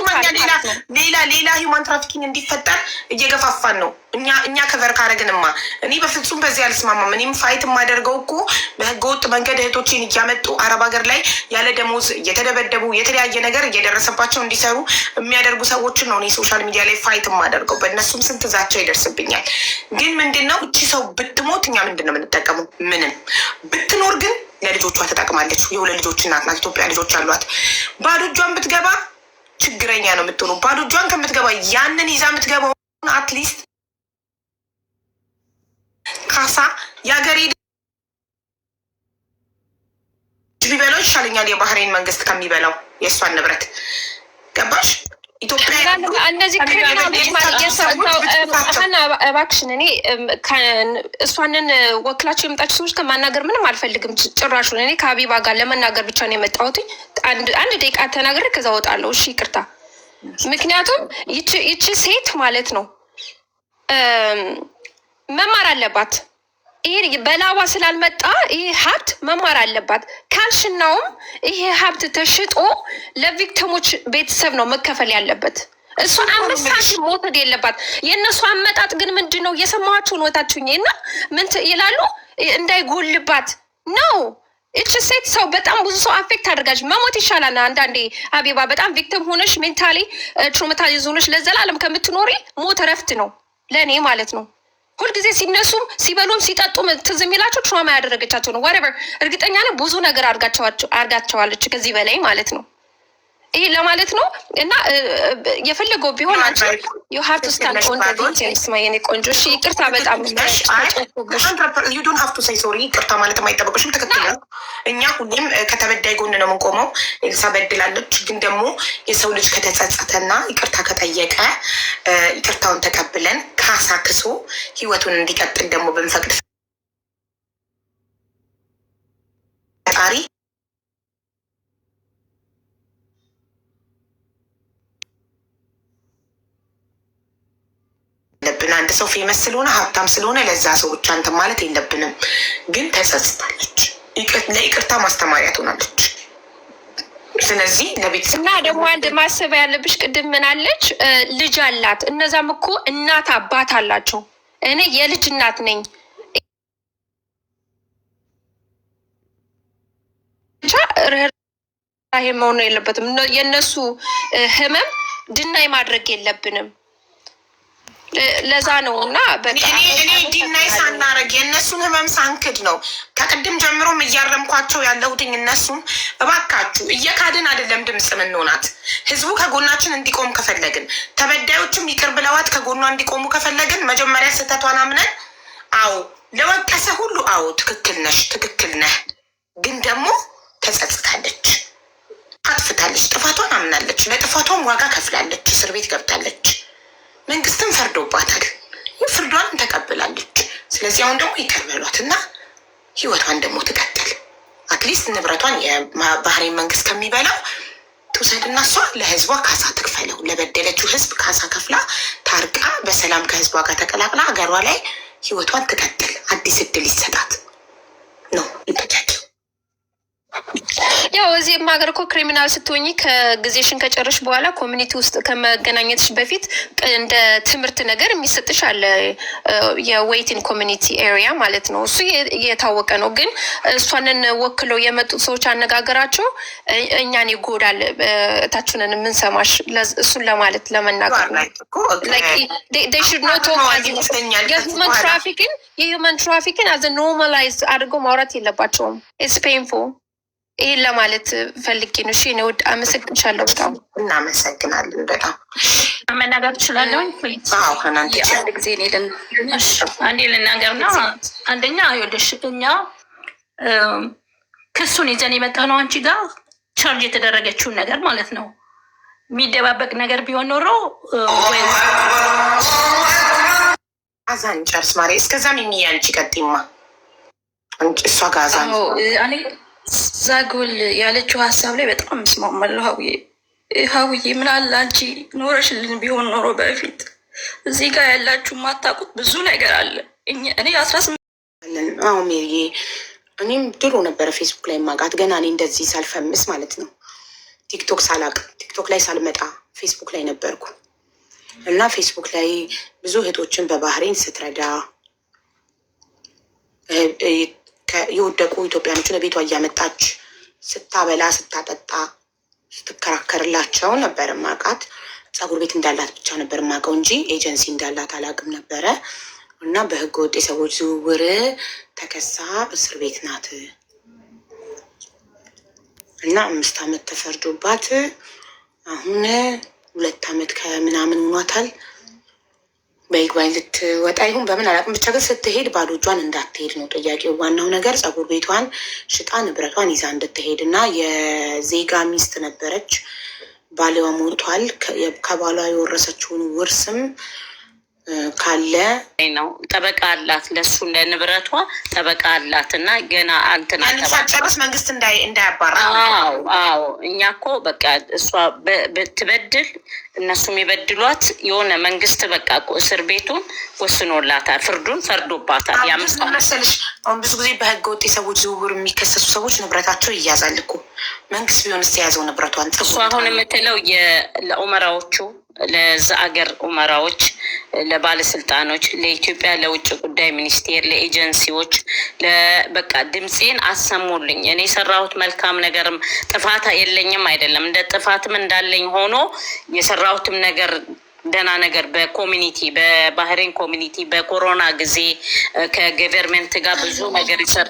ሌላ ሂውማን ትራፊኪንግ እንዲፈጠር እየገፋፋን ነው። እኛ ከበር ካረግንማ እኔ በፍጹም በዚህ አልስማማም። እኔም ፋይት የማደርገው እኮ በህገወጥ መንገድ እህቶችን እያመጡ አረብ ሀገር ላይ ያለ ደሞዝ እየተደበደቡ የተለያየ ነገር እየደረሰባቸው እንዲሰሩ የሚያደርጉ ሰዎችን ነው እኔ ሶሻል ሚዲያ ላይ ፋይት የማደርገው። በእነሱም ስንት ዛቻ ይደርስብኛል። ግን ምንድነው እቺ ሰው ብትሞት እኛ ምንድን ነው የምንጠቀመው? ምንም። ብትኖር ግን ለልጆቿ ተጠቅማለች። የሁለት ልጆች እናት ናት። ኢትዮጵያ ልጆች አሏት። ባዶ እጇን ብትገባ ችግረኛ ነው የምትሆነው። ባዶ እጇን ከምትገባ ያንን ይዛ የምትገባው አትሊስት ካሳ የሀገሬ ቢበላው ይሻለኛል የባህሬን መንግስት ከሚበላው የእሷን ንብረት። ገባሽ? ኢትዮጵያ እነዚህ እባክሽን እኔ እሷንን ወክላቸው የመጣችሁ ሰዎች ከማናገር ምንም አልፈልግም ጭራሹን። እኔ ከሀቢባ ጋር ለመናገር ብቻ ነው የመጣሁት። አንድ ደቂቃ ተናግሬ ከዛ ወጣለሁ። እሺ ይቅርታ። ምክንያቱም ይቺ ሴት ማለት ነው መማር አለባት። ይሄ በላዋ ስላልመጣ ይሄ ሀብት መማር አለባት። ካልሽናውም ይሄ ሀብት ተሽጦ ለቪክቲሞች ቤተሰብ ነው መከፈል ያለበት። እሷ 5 ሳንቲም መውሰድ የለባት። የእነሱ አመጣጥ ግን ምንድን ነው? የሰማኋችሁን ወታችሁኝ እና ምን ይላሉ? እንዳይጎልባት ነው። እቺ ሴት ሰው በጣም ብዙ ሰው አፌክት አድርጋች። መሞት ይሻላል አንዳንዴ። ሀቢባ በጣም ቪክቲም ሆነሽ ሜንታሊ ትራውማታይዝ ሆነሽ ለዘላለም ከምትኖሪ ሞት እረፍት ነው ለእኔ ማለት ነው። ሁልጊዜ ሲነሱም ሲበሉም ሲጠጡም ትዝ የሚላቸው ትራውማ ያደረገቻቸው ነው። ዋትኤቨር እርግጠኛ ነኝ ብዙ ነገር አድርጋቸዋለች ከዚህ በላይ ማለት ነው። ይሄ ለማለት ነው። እና የፈለገው ቢሆን አንቺ you have to stand on the details የኔ ቆንጆ። እሺ ይቅርታ በጣም you don't have to say sorry። ይቅርታ ማለት የማይጠበቅሽም ትክክል ነው። እኛ ሁሌም ከተበዳይ ጎን ነው የምንቆመው። ኤልሳ በድላለች፣ ግን ደግሞ የሰው ልጅ ከተጸጸተና ይቅርታ ከጠየቀ ይቅርታውን ተቀብለን ካሳ ክሶ ህይወቱን እንዲቀጥል ደግሞ ብንፈቅድ ፈጣሪ አንድ ሰው ፌመስ ስለሆነ ሀብታም ስለሆነ ለዛ ሰው ብቻ እንትን ማለት የለብንም። ግን ተጸጽታለች፣ ለይቅርታ ማስተማሪያ ትሆናለች። ስለዚህ ለቤተሰብ እና ደግሞ አንድ ማሰብ ያለብሽ ቅድም ምን አለች? ልጅ አላት። እነዛም እኮ እናት አባት አላቸው። እኔ የልጅ እናት ነኝ። ርህራሄ መሆን የለበትም። የእነሱ ህመም ድናይ ማድረግ የለብንም። ለዛ ነው እና እኔ ዲናይ ሳናረግ የእነሱን ህመም ሳንክድ ነው ከቅድም ጀምሮም እያረምኳቸው ያለሁትኝ። እነሱን እባካችሁ እየካድን አይደለም ድምፅ ምንሆናት። ህዝቡ ከጎናችን እንዲቆም ከፈለግን፣ ተበዳዮችም ይቅር ብለዋት ከጎኗ እንዲቆሙ ከፈለግን መጀመሪያ ስህተቷን አምነን አዎ ለወቀሰ ሁሉ አዎ ትክክል ነሽ ትክክል ነህ፣ ግን ደግሞ ተጸጽታለች፣ አጥፍታለች፣ ጥፋቷን አምናለች፣ ለጥፋቷም ዋጋ ከፍላለች፣ እስር ቤት ገብታለች፣ መንግስትም ፈርዶባታል፣ ፍርዷን ተቀብላለች። ስለዚህ አሁን ደግሞ ይቅር በሏት እና ህይወቷን ደግሞ ትቀጥል። አትሊስት ንብረቷን የባህሬን መንግስት ከሚበላው ትውሰድና እሷ ለህዝቧ ካሳ ትክፈለው። ለበደለችው ህዝብ ካሳ ከፍላ ታርቃ በሰላም ከህዝቧ ጋር ተቀላቅላ ሀገሯ ላይ ህይወቷን ትቀጥል። አዲስ እድል ይሰጣት ነው ይበጃል። ያው እዚህም ሀገር እኮ ክሪሚናል ስትሆኚ ከጊዜሽን ከጨረሽ በኋላ ኮሚኒቲ ውስጥ ከመገናኘትሽ በፊት እንደ ትምህርት ነገር የሚሰጥሽ አለ። የዌይቲንግ ኮሚኒቲ ኤሪያ ማለት ነው። እሱ የታወቀ ነው። ግን እሷንን ወክለው የመጡት ሰዎች አነጋገራቸው እኛን ይጎዳል። እታችንን የምንሰማሽ እሱን ለማለት ለመናገር ነው። የሂውመን ትራፊክን አዘ ኖርማላይዝ አድርገው ማውራት የለባቸውም። ኢትስ ፔንፉል። ይህን ለማለት ፈልጌ ነው። እሺ እኔ ውድ አመሰግንሻለሁ። በጣም እናመሰግናለን። በጣም መናገር ትችላለሁኝ? አንድ ጊዜ አንዴ ልናገር ነው። አንደኛ ይኸውልሽ እኛ ክሱን ይዘን የመጣ ነው አንቺ ጋር ቻርጅ የተደረገችውን ነገር ማለት ነው። የሚደባበቅ ነገር ቢሆን ኖሮ አዛን ጨርስ ማሪ። እስከዛም የሚያንቺ ቀጢማ እሷ ጋር አዛን ዛጎል ያለችው ሀሳብ ላይ በጣም እስማማለሁ። ሀውዬ ምን አለ አንቺ ኖረሽልን ቢሆን ኖሮ በፊት እዚህ ጋር ያላችሁ ማታውቁት ብዙ ነገር አለ። እኔ 18 አዎ ሜሪዬ፣ እኔም ድሮ ነበረ ፌስቡክ ላይ ማውቃት ገና እኔ እንደዚህ ሳልፈምስ ማለት ነው። ቲክቶክ ሳላቅ ቲክቶክ ላይ ሳልመጣ ፌስቡክ ላይ ነበርኩ እና ፌስቡክ ላይ ብዙ እህቶችን በባህሬን ስትረዳ የወደቁ ኢትዮጵያኖችን ቤቷ እያመጣች ስታበላ ስታጠጣ ስትከራከርላቸው ነበር ማውቃት። ፀጉር ቤት እንዳላት ብቻ ነበር ማውቀው እንጂ ኤጀንሲ እንዳላት አላውቅም ነበረ። እና በህገ ወጥ የሰዎች ዝውውር ተከሳ እስር ቤት ናት እና 5 ዓመት ተፈርዶባት አሁን 2 ዓመት ከምናምን ሆኗታል። በይግባኝ ልትወጣ ይሁን በምን አላውቅም። ብቻ ግን ስትሄድ ባዶ እጇን እንዳትሄድ ነው ጥያቄው። ዋናው ነገር ፀጉር ቤቷን ሽጣ ንብረቷን ይዛ እንድትሄድ እና የዜጋ ሚስት ነበረች። ባሌዋ ሞቷል። ከባሏ የወረሰችውን ውርስም ካለ ነው ጠበቃ አላት፣ ለሱ ለንብረቷ ጠበቃ አላት እና ገና ጨርስ መንግስት እንዳያባራ። አዎ እኛ እኮ በቃ እሷ ብትበድል እነሱም የበድሏት የሆነ መንግስት በቃ እስር ቤቱን ወስኖላታል፣ ፍርዱን ፈርዶባታል። መሰልሽ አሁን ብዙ ጊዜ በህገ ወጥ የሰዎች ዝውውር የሚከሰሱ ሰዎች ንብረታቸው ይያዛል እኮ። መንግስት ቢሆንስ የያዘው ንብረቷን እሱ አሁን የምትለው ለኡመራዎቹ ለዛ አገር ኡመራዎች፣ ለባለስልጣኖች፣ ለኢትዮጵያ ለውጭ ጉዳይ ሚኒስቴር፣ ለኤጀንሲዎች በቃ ድምፄን አሰሙልኝ። እኔ የሰራሁት መልካም ነገርም ጥፋት የለኝም አይደለም፣ እንደ ጥፋትም እንዳለኝ ሆኖ የሰራሁትም ነገር ደህና ነገር በኮሚኒቲ በባህሬን ኮሚኒቲ በኮሮና ጊዜ ከገቨርንመንት ጋር ብዙ ነገር ይሰራ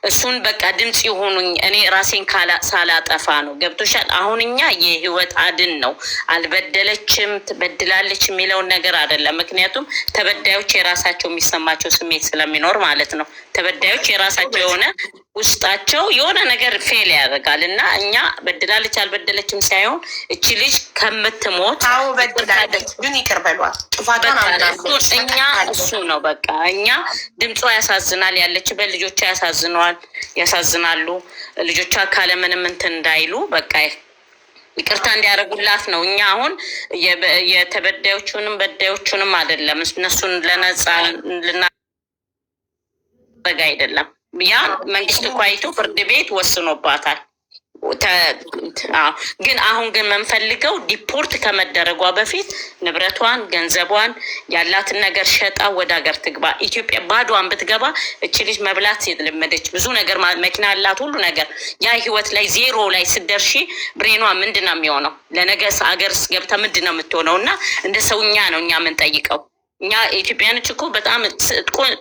እሱን በቃ ድምፅ የሆኑኝ እኔ ራሴን ሳላጠፋ ነው። ገብቶሻል? አሁን እኛ የህይወት አድን ነው። አልበደለችም ትበድላለች የሚለውን ነገር አይደለም። ምክንያቱም ተበዳዮች የራሳቸው የሚሰማቸው ስሜት ስለሚኖር ማለት ነው። ተበዳዮች የራሳቸው የሆነ ውስጣቸው የሆነ ነገር ፌል ያደርጋል እና እኛ በድላለች አልበደለችም ሳይሆን እቺ ልጅ ከምትሞት በድላለች ግን ይቅር በሏት። እኛ እሱ ነው በቃ እኛ ድምጿ ያሳዝናል። ያለችበት ልጆቿ ያሳዝናሉ። ልጆቿ ካለምንም እንትን እንዳይሉ በቃ ይቅርታ እንዲያደርጉላት ነው። እኛ አሁን የተበዳዮቹንም በዳዮቹንም አይደለም እነሱን ለነጻ ልናደርግ አይደለም። ያ መንግስት እኮ አይቶ ፍርድ ቤት ወስኖባታል። ግን አሁን ግን የምንፈልገው ዲፖርት ከመደረጓ በፊት ንብረቷን፣ ገንዘቧን፣ ያላትን ነገር ሸጣ ወደ ሀገር ትግባ። ኢትዮጵያ ባዶዋን ብትገባ እች ልጅ መብላት የለመደች ብዙ ነገር መኪና አላት፣ ሁሉ ነገር ያ ህይወት ላይ ዜሮ ላይ ስደርሺ ብሬኗ ምንድን ነው የሚሆነው? ለነገ ሀገር ገብታ ምንድን ነው የምትሆነው? እና እንደ ሰውኛ ነው እኛ የምንጠይቀው። እኛ ኢትዮጵያኖች እኮ በጣም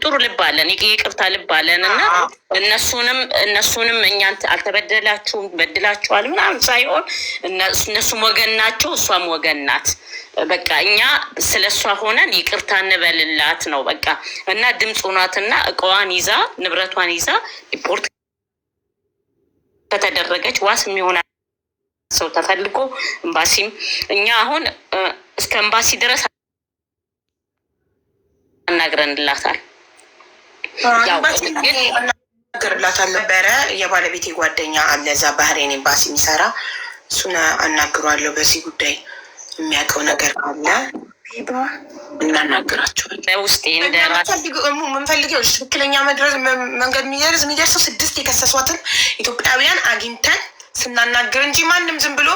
ጥሩ ልብ አለን፣ ይቅርታ ልብ አለን እና እነሱንም እኛን አልተበደላችሁም በድላችኋል ምናምን ሳይሆን እነሱም ወገን ናቸው፣ እሷም ወገን ናት። በቃ እኛ ስለ እሷ ሆነን ይቅርታ እንበልላት ነው በቃ። እና ድምፅ ሆኗትና እቃዋን ይዛ ንብረቷን ይዛ ሪፖርት ከተደረገች ዋስ የሚሆን ሰው ተፈልጎ ኤምባሲም እኛ አሁን እስከ ኤምባሲ ድረስ አናግረንላታል። አናግርላታል ነበረ። የባለቤቴ ጓደኛ አለ እዛ ባህሬን ኤምባሲ የሚሰራ፣ እሱን አናግሯለሁ። በዚህ ጉዳይ የሚያውቀው ነገር ካለ እናናግራቸዋለን። ውስጥ ምንፈልገው ትክክለኛ መንገድ የሚደርሰው 6 የከሰሷትን ኢትዮጵያውያን አግኝተን ስናናግር እንጂ ማንም ዝም ብሎ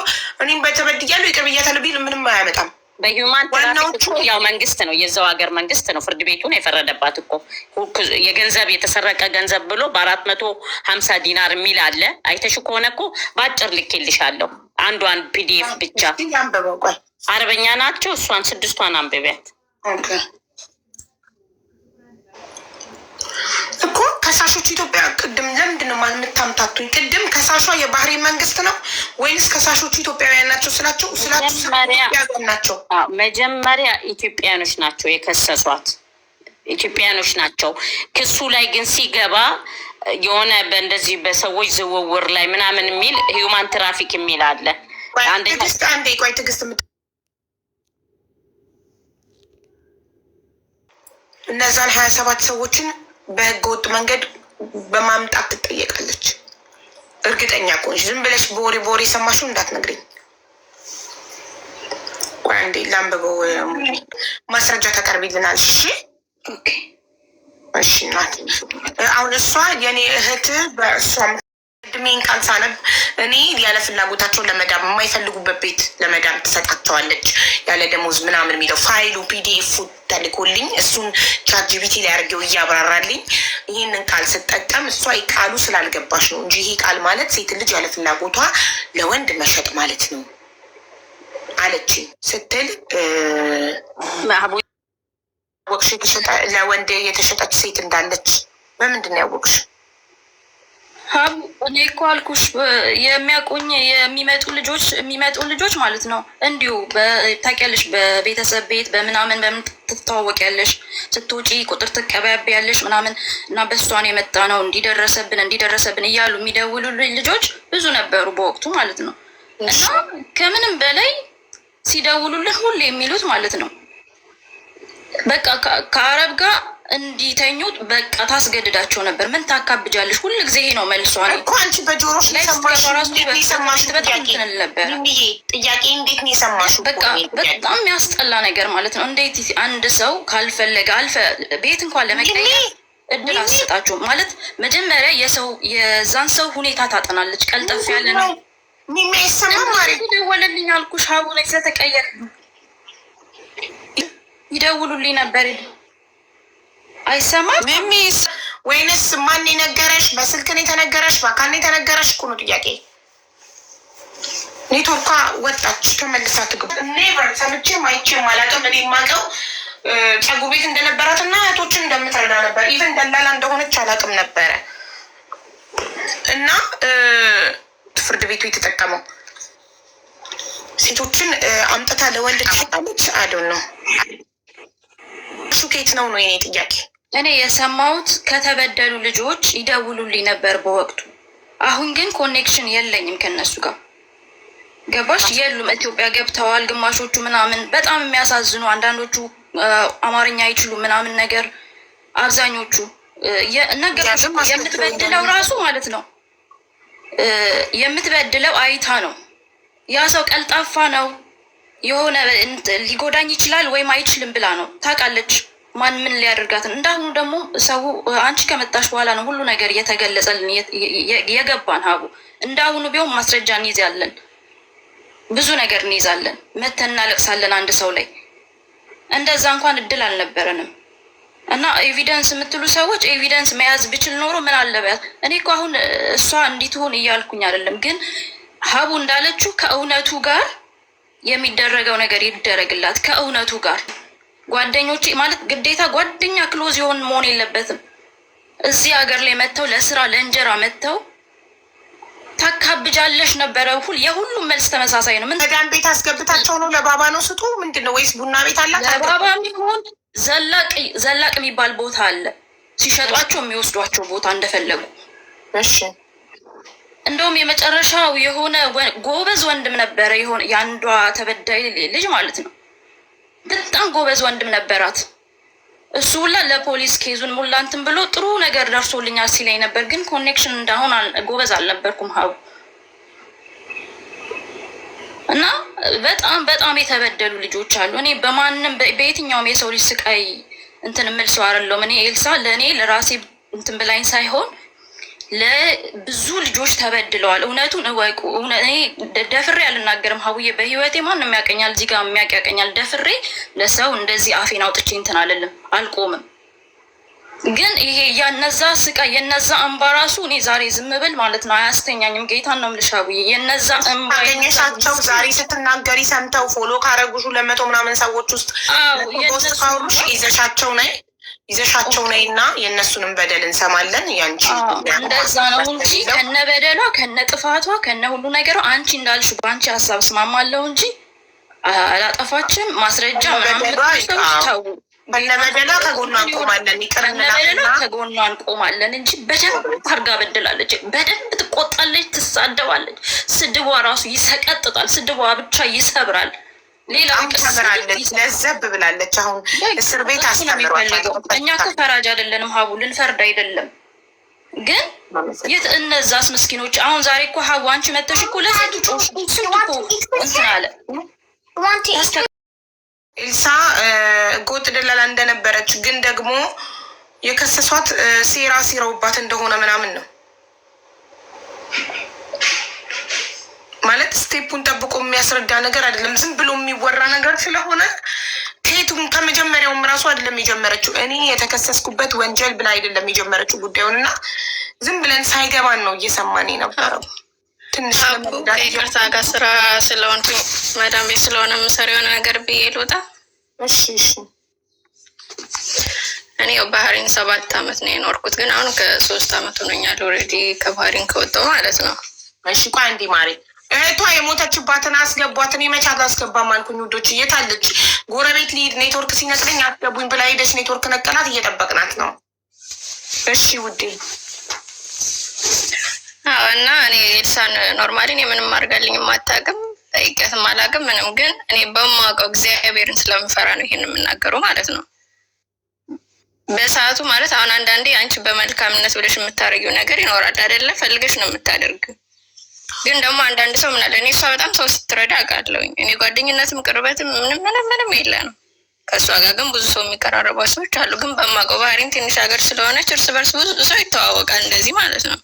እኔም በተበድያለሁ ይቅር ብያታለሁ ቢል ምንም አያመጣም። በሂውማን ትራፊክ ያው መንግስት ነው የዛው ሀገር መንግስት ነው ፍርድ ቤቱን የፈረደባት እኮ። የገንዘብ የተሰረቀ ገንዘብ ብሎ በ450 ዲናር የሚል አለ። አይተሽ ከሆነ እኮ በአጭር ልኬልሻለሁ። አንዷን ፒዲኤፍ ብቻ አረበኛ ናቸው። እሷን 6ቷን አንብቢያት እኮ። ከሳሾቹ ኢትዮጵያ ቅድም ለምንድን ነው የምታምታቱኝ? ቅድም ከሳሿ የባህሬን መንግስት ነው ወይንስ ከሳሾቹ ኢትዮጵያውያን ናቸው ስላቸው ናቸው? መጀመሪያ ኢትዮጵያኖች ናቸው የከሰሷት፣ ኢትዮጵያኖች ናቸው። ክሱ ላይ ግን ሲገባ የሆነ በእንደዚህ በሰዎች ዝውውር ላይ ምናምን የሚል ሂውማን ትራፊክ የሚል አለ። አንዴ ቆይ ትዕግስት፣ እነዛን 27 ሰዎችን በህገ ወጥ መንገድ በማምጣት ትጠየቃለች። እርግጠኛ ከሆንሽ ዝም ብለሽ በወሬ ሰማሽው እንዳትነግሪኝ። ቆይ አንዴ ላንብበው፣ ማስረጃ ተቀርቢልናል። እሺ እሺ ናት። አሁን እሷ የኔ እህት በእሷ እድሜን ቃል ሳነብ እኔ ያለ ፍላጎታቸው ለመዳም የማይፈልጉበት ቤት ለመዳም ትሰጣቸዋለች ያለ ደሞዝ ምናምን የሚለው ፋይሉ ፒዲኤፍ ተልኮልኝ እሱን ቻት ጂፒቲ ላይ አድርጌው እያብራራልኝ ይህንን ቃል ስጠቀም እሷ ቃሉ ስላልገባሽ ነው እንጂ ይህ ቃል ማለት ሴት ልጅ ያለ ፍላጎቷ ለወንድ መሸጥ ማለት ነው አለችኝ ስትል ወቅሽ ለወንድ የተሸጠች ሴት እንዳለች በምንድን ነው ያወቅሽ? እኔ እኮ አልኩሽ የሚያውቁኝ የሚመጡ ልጆች ማለት ነው እንዲሁ ታውቂያለሽ፣ በቤተሰብ ቤት በምናምን በምን ትተዋወቂያለሽ፣ ስትውጪ ቁጥር ትቀበያለሽ ምናምን እና በእሷን የመጣ ነው እንዲደረሰብን እያሉ የሚደውሉ ልጆች ብዙ ነበሩ በወቅቱ ማለት ነው። እና ከምንም በላይ ሲደውሉልን ሁሌ የሚሉት ማለት ነው በቃ ከአረብ ጋር እንዲተኙ በቃ ታስገድዳቸው ነበር። ምን ታካብጃለሽ? ሁሉ ጊዜ ይሄ ነው መልሷ እኮ አንቺ በጆሮሽ ላይ ሰማሽ ነበር። ጥያቄ እንዴት ነው የሰማሽው? በቃ በጣም የሚያስጠላ ነገር ማለት ነው። እንዴት አንድ ሰው ካልፈለገ ቤት እንኳን ለመቀየር እድል አትሰጣችሁም ማለት መጀመሪያ የዛን ሰው ሁኔታ ታጠናለች። ቀልጠፍ ያለ ነው የሚሰማ ማለት ደወለልኝ አልኩሽ ሀቡ ላይ ስለተቀየረ ይደውሉልኝ ነበር። አይሰማም ሚሚስ ወይንስ ማን የነገረሽ? በስልክ ነው የተነገረሽ? በአካል ነው የተነገረሽ? እኮ ነው ጥያቄ። ኔትወርኳ ወጣች ተመልሳ ትግባ። ኔቨር ሰምቼም አይቼም አላውቅም። እኔ የማውቀው ፀጉር ቤት እንደነበራት እና እህቶችን እንደምትረዳ ነበር። ኢቨን ደላላ እንደሆነች አላውቅም ነበረ። እና ፍርድ ቤቱ የተጠቀመው ሴቶችን አምጥታ ለወንድ ትሸጣለች። አይዶን ነው ሹኬት ነው የኔ ጥያቄ። እኔ የሰማሁት ከተበደሉ ልጆች ይደውሉልኝ ነበር በወቅቱ። አሁን ግን ኮኔክሽን የለኝም ከነሱ ጋር ገባሽ? የሉም። ኢትዮጵያ ገብተዋል ግማሾቹ ምናምን። በጣም የሚያሳዝኑ አንዳንዶቹ አማርኛ አይችሉም ምናምን ነገር። አብዛኞቹ ነገር የምትበድለው ራሱ ማለት ነው የምትበድለው አይታ ነው። ያ ሰው ቀልጣፋ ነው የሆነ ሊጎዳኝ ይችላል ወይም አይችልም ብላ ነው ታውቃለች ማን ምን ሊያደርጋትን። እንዳሁኑ ደግሞ ሰው አንቺ ከመጣሽ በኋላ ነው ሁሉ ነገር እየተገለጸልን የገባን ሀቡ። እንዳሁኑ ቢሆን ማስረጃ እንይዛለን፣ ብዙ ነገር እንይዛለን፣ መተን እናለቅሳለን አንድ ሰው ላይ። እንደዛ እንኳን እድል አልነበረንም። እና ኤቪደንስ የምትሉ ሰዎች ኤቪደንስ መያዝ ብችል ኖሮ ምን አለበት። እኔ እኮ አሁን እሷ እንዲትሆን እያልኩኝ አይደለም፣ ግን ሀቡ እንዳለችው ከእውነቱ ጋር የሚደረገው ነገር ይደረግላት። ከእውነቱ ጋር ጓደኞቼ ማለት ግዴታ ጓደኛ ክሎዝ የሆን መሆን የለበትም። እዚህ ሀገር ላይ መጥተው ለስራ ለእንጀራ መጥተው ታካብጃለሽ ነበረ። የሁሉም መልስ ተመሳሳይ ነው። መዳን ቤት አስገብታቸው ነው ለባባ ነው ስጡ ምንድን ነው ወይስ ቡና ቤት አላት? ለባባ የሚሆን ዘላቅ የሚባል ቦታ አለ፣ ሲሸጧቸው የሚወስዷቸው ቦታ እንደፈለጉ። እሺ እንደውም የመጨረሻው የሆነ ጎበዝ ወንድም ነበረ፣ የሆነ የአንዷ ተበዳይ ልጅ ማለት ነው። በጣም ጎበዝ ወንድም ነበራት። እሱ ሁላ ለፖሊስ ኬዙን ሙላ እንትን ብሎ ጥሩ ነገር ደርሶልኛል ሲለኝ ነበር። ግን ኮኔክሽን እንዳሁን ጎበዝ አልነበርኩም ሀቡ። እና በጣም የተበደሉ ልጆች አሉ። እኔ በማንም በየትኛውም የሰው ልጅ ስቃይ እንትን የምል ሰው አይደለሁም። እኔ ኤልሳ ለእኔ ለራሴ እንትን ብላኝ ሳይሆን ለብዙ ልጆች ተበድለዋል። እውነቱን እወቁ። እኔ ደፍሬ አልናገርም ሀቡዬ። በህይወቴ ማንም ያቀኛል፣ እዚህ ጋር የሚያቀኛል። ደፍሬ ለሰው እንደዚህ አፌን አውጥቼ እንትን አልልም፣ አልቆምም። ግን ይሄ የነዛ ስቃይ የነዛ እንባ ራሱ እኔ ዛሬ ዝም ብል ማለት ነው አያስተኛኝም። ጌታን ነው የምልሽ ሀቡዬ። የነዛ እንባ ያገኘሻቸው ዛሬ ስትናገሪ ሰምተው ፎሎ ካረጉሹ 200 ምናምን ሰዎች ውስጥ ፖስት ካወሩሽ ይዘሻቸው ነይ እና የእነሱንም በደል እንሰማለን። ያንቺ እንደዛ ነው እንጂ ከነ በደሏ ከነ ጥፋቷ ከነ ሁሉ ነገሯ አንቺ እንዳልሽ በአንቺ ሀሳብ እስማማለሁ እንጂ አላጠፋችም። ማስረጃ ምናምን ታው ከነበደሏ ከጎኗ እንቆማለን፣ ይቅርንላልና ከጎኗ እንቆማለን እንጂ በደንብ አድርጋ በድላለች። በደንብ ትቆጣለች፣ ትሳደባለች። ስድቧ ራሱ ይሰቀጥጣል። ስድቧ ብቻ ይሰብራል። ሌላ ተምራለች፣ ለዘብ ብላለች። አሁን እስር ቤት አስተምሯቸው። እኛ እኮ ፈራጅ አይደለንም ሀቡ፣ ልንፈርድ አይደለም። ግን የት እነዛስ ምስኪኖች? አሁን ዛሬ እኮ ሀቡ አንቺ መተሽ እኮ ለስንቱ ጮሽ ስንቱ እንትን አለ። ኤልሳ ጎጥ ደላላ እንደነበረች ግን ደግሞ የከሰሷት ሴራ ሲረውባት እንደሆነ ምናምን ነው ማለት ስቴፑን ጠብቆ የሚያስረዳ ነገር አይደለም። ዝም ብሎ የሚወራ ነገር ስለሆነ ከየቱም ከመጀመሪያውም ራሱ አይደለም የጀመረችው። እኔ የተከሰስኩበት ወንጀል ብላ አይደለም የጀመረችው ጉዳዩን እና ዝም ብለን ሳይገባን ነው እየሰማን የነበረው። ትንሽ ይቅርታ ጋር ስራ ስለሆንኩ መዳም ቤት ስለሆነ የምሰራ የሆነ ነገር ብዬ ልወጣ። እሺ እሺ። እኔ ባህሪን 7 አመት ነው የኖርኩት፣ ግን አሁን ከ3 አመት ሆኖኛል ኦልሬዲ ከባህሪን ከወጣሁ ማለት ነው። እሺ ቆይ አንዴ ማሬ፣ እህቷ የሞተችባትን አስገቧትን። የመቻት አስገባም አልኩኝ ውዶች። እየታለች ጎረቤት ሊሄድ ኔትወርክ ሲነቅለኝ አስገቡኝ ብላ ሄደች። ኔትወርክ ነቀላት፣ እየጠበቅናት ነው። እሺ ውዴ። እና እኔ ኤልሳን ኖርማሊ እኔ ምንም አድርጋልኝ የማታውቅም ጠይቄያትም አላውቅም ምንም። ግን እኔ በማውቀው እግዚአብሔርን ስለምፈራ ነው ይሄን የምናገረው ማለት ነው። በሰዓቱ ማለት አሁን አንዳንዴ አንቺ በመልካምነት ብለሽ የምታደርጊው ነገር ይኖራል አይደለ? ፈልገሽ ነው የምታደርግ። ግን ደግሞ አንዳንድ ሰው ምናለ እኔ እሷ በጣም ሰው ስትረዳ አውቃለሁኝ። እኔ ጓደኝነትም ቅርበትም ምንም የለንም ከእሷ ጋር። ግን ብዙ ሰው የሚቀራረቧ ሰዎች አሉ። ግን በማውቀው ባህሪን ትንሽ ሀገር ስለሆነች እርስ በርስ ብዙ ሰው ይተዋወቃል እንደዚህ ማለት ነው።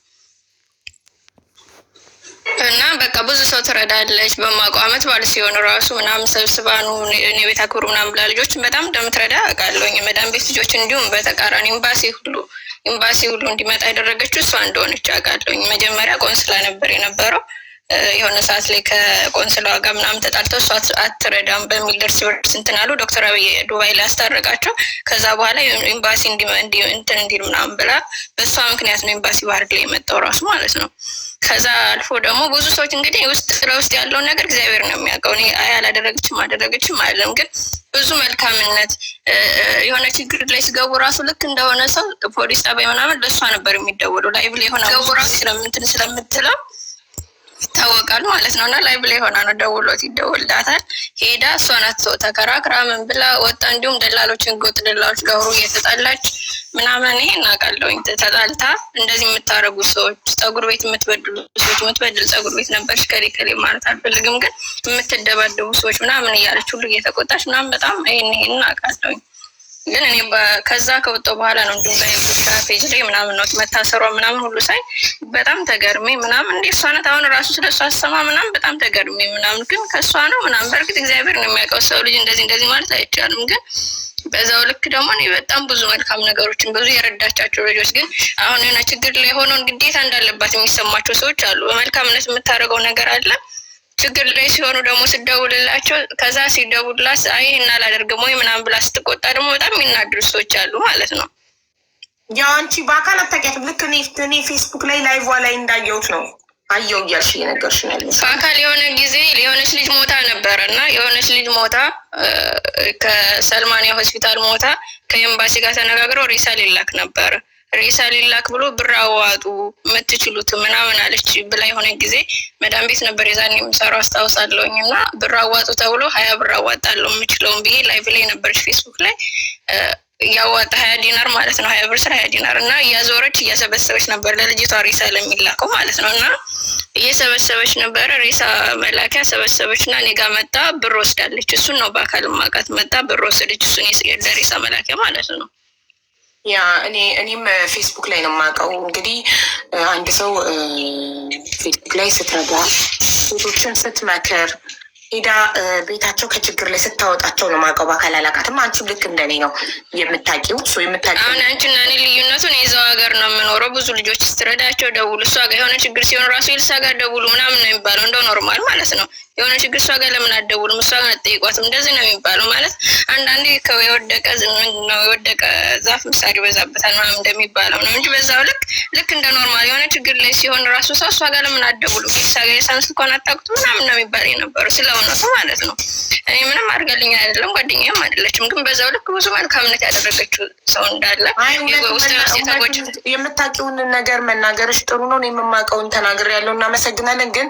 እና በቃ ብዙ ሰው ትረዳለች። በማውቀው አመት ባል ሲሆን ራሱ ምናምን ሰብስባኑ እኔ ቤት አክብሩ ምናምን ብላ ልጆችን በጣም እንደምትረዳ አውቃለሁኝ። መዳም ቤት ልጆች እንዲሁም በተቃራኒ ኤምባሲ ሁሉ እንዲመጣ ያደረገችው እሷ እንደሆነች አውቃለሁኝ። መጀመሪያ ቆንስላ ነበር የነበረው። የሆነ ሰዓት ላይ ከቆንስላ ጋር ምናምን ተጣልተው እሷ አትረዳም በሚል እርስ በርስ እንትን አሉ። ዶክተር አብይ ዱባይ ላይ አስታረቃቸው። ከዛ በኋላ ኤምባሲ እንትን እንዲል ምናምን ብላ በእሷ ምክንያት ነው ኤምባሲ ባህር ላይ የመጣው ራሱ ማለት ነው። ከዛ አልፎ ደግሞ ብዙ ሰዎች እንግዲህ ውስጥ ለውስጥ ያለውን ነገር እግዚአብሔር ነው የሚያውቀው። እኔ አላደረገችም አይደለም፣ ግን ብዙ መልካምነት የሆነ ችግር ላይ ሲገቡ ራሱ ልክ እንደሆነ ሰው ፖሊስ ጣቢያ ምናምን ለእሷ ነበር የሚደወለው። ላይቭ ላይ የሆነ ገቡ ራሱ ስለምትለው ይታወቃል ማለት ነው። እና ላይቭ ላይ ሆና ነው ደውሎት ይደውልላታል። ሄዳ እሷ ናት ተከራክራ ምን ብላ ወጣ። እንዲሁም ደላሎችን ጎጥ ደላሎች ጋር እየተጣላች ምናምን ይሄ እናውቃለሁኝ። ተጣልታ እንደዚህ የምታደርጉ ሰዎች፣ ፀጉር ቤት የምትበድሉ ሰዎች፣ የምትበድል ፀጉር ቤት ነበርሽ ከሌ ማለት አልፈልግም፣ ግን የምትደባደቡ ሰዎች ምናምን እያለች ሁሉ እየተቆጣች ምናምን በጣም ይሄን እናውቃለሁኝ። ግን እኔ ከዛ ከወጣሁ በኋላ ነው እንዲሁም በጉሻ ፔጅ ላይ ምናምን ነው መታሰሯ ምናምን ሁሉ ሳይ በጣም ተገርሜ ምናምን እንዴ እሷ ናት አሁን ራሱ ስለሷ አሰማ ምናምን በጣም ተገርሜ ምናምን። ግን ከእሷ ነው ምናምን። በእርግጥ እግዚአብሔር ነው የሚያውቀው፣ ሰው ልጅ እንደዚህ ማለት አይቻልም። ግን በዛው ልክ ደግሞ እኔ በጣም ብዙ መልካም ነገሮችን ብዙ የረዳቻቸው ልጆች ግን አሁን የሆነ ችግር ላይ ሆነው ግዴታ እንዳለባት የሚሰማቸው ሰዎች አሉ። በመልካምነት የምታደርገው ነገር አለ። ችግር ላይ ሲሆኑ ደግሞ ስደውልላቸው ከዛ ሲደውልላት አይ እና አላደርግም ወይ ምናምን ብላ ስትቆጣ ደግሞ በጣም የሚናድሩ ሰዎች አሉ ማለት ነው። ያው አንቺ በአካል አታውቂያትም። ልክ እኔ ፌስቡክ ላይ ላይቭ ላይ እንዳየሁት ነው አየው እያልሽ እየነገርሽ ነው ያለሽ። በአካል የሆነ ጊዜ የሆነች ልጅ ሞታ ነበረ እና የሆነች ልጅ ሞታ ከሰልማንያ ሆስፒታል ሞታ ከኤምባሲ ጋር ተነጋግረው ሬሳ ሊላክ ነበረ። ሬሳ ሊላክ ብሎ ብር አዋጡ የምትችሉት ምናምን አለች ብላ የሆነ ጊዜ መዳም ቤት ነበር የዛን የምሰራው አስታውሳለሁኝ። እና ብር አዋጡ ተብሎ 20 ብር አዋጣለሁ የምችለውን ብዬ ላይቭ ላይ ነበረች ፌስቡክ ላይ እያዋጣ 20 ዲናር ማለት ነው። 20 ብር ስራ 20 ዲናር እና እያዞረች እያሰበሰበች ነበር ለልጅቷ ሬሳ ለሚላከው ማለት ነው። እና እየሰበሰበች ነበረ ሬሳ መላኪያ ሰበሰበች እና እኔ ጋ መጣ ብር ወስዳለች። እሱን ነው በአካል ማቃት መጣ ብር ወሰደች። እሱን ለሬሳ መላኪያ ማለት ነው። ያ እኔም ፌስቡክ ላይ ነው የማውቀው። እንግዲህ አንድ ሰው ፌስቡክ ላይ ስትረዳ ሴቶችን ስትመክር ሄዳ ቤታቸው ከችግር ላይ ስታወጣቸው ነው የማውቀው። በአካል አላውቃትም። አንቺም ልክ እንደኔ ነው የምታውቂው። አሁን አንቺና እኔ ልዩነቱን የዛው ሀገር ነው የምኖረው። ብዙ ልጆች ስትረዳቸው ደውሉ፣ እሷ ጋር የሆነ ችግር ሲሆን ራሱ ኤልሳ ጋር ደውሉ ምናምን ነው የሚባለው። እንደው ኖርማል ማለት ነው። የሆነ ችግር እሷ ጋር ለምን አትደውሉም? እሷ ጋር አትጠይቋትም? እንደዚህ ነው የሚባለው ማለት አንዳንዴ የወደቀ ዛፍ ምሳር ይበዛበታል ምናምን እንደሚባለው ነው እንጂ በዛው ልክ እንደ ኖርማል የሆነ ችግር ላይ ሲሆን ራሱ ሰው እሷ ጋር ለምን አትደውሉም? ኤልሳ ጋር የሳንስ እንኳን አታውቁትም ምናምን ነው የሚባል የነበረው ስለእውነቱ ማለት ነው። እኔ ምንም አድርጋልኝ አይደለም ጓደኛዬም አይደለችም። ግን በዛው ልክ ብዙ መልካምነት ያደረገችው ሰው እንዳለ የምታውቂውን ነገር መናገርሽ ጥሩ ነው። የምማውቀውን ተናግር ያለው እናመሰግናለን። ግን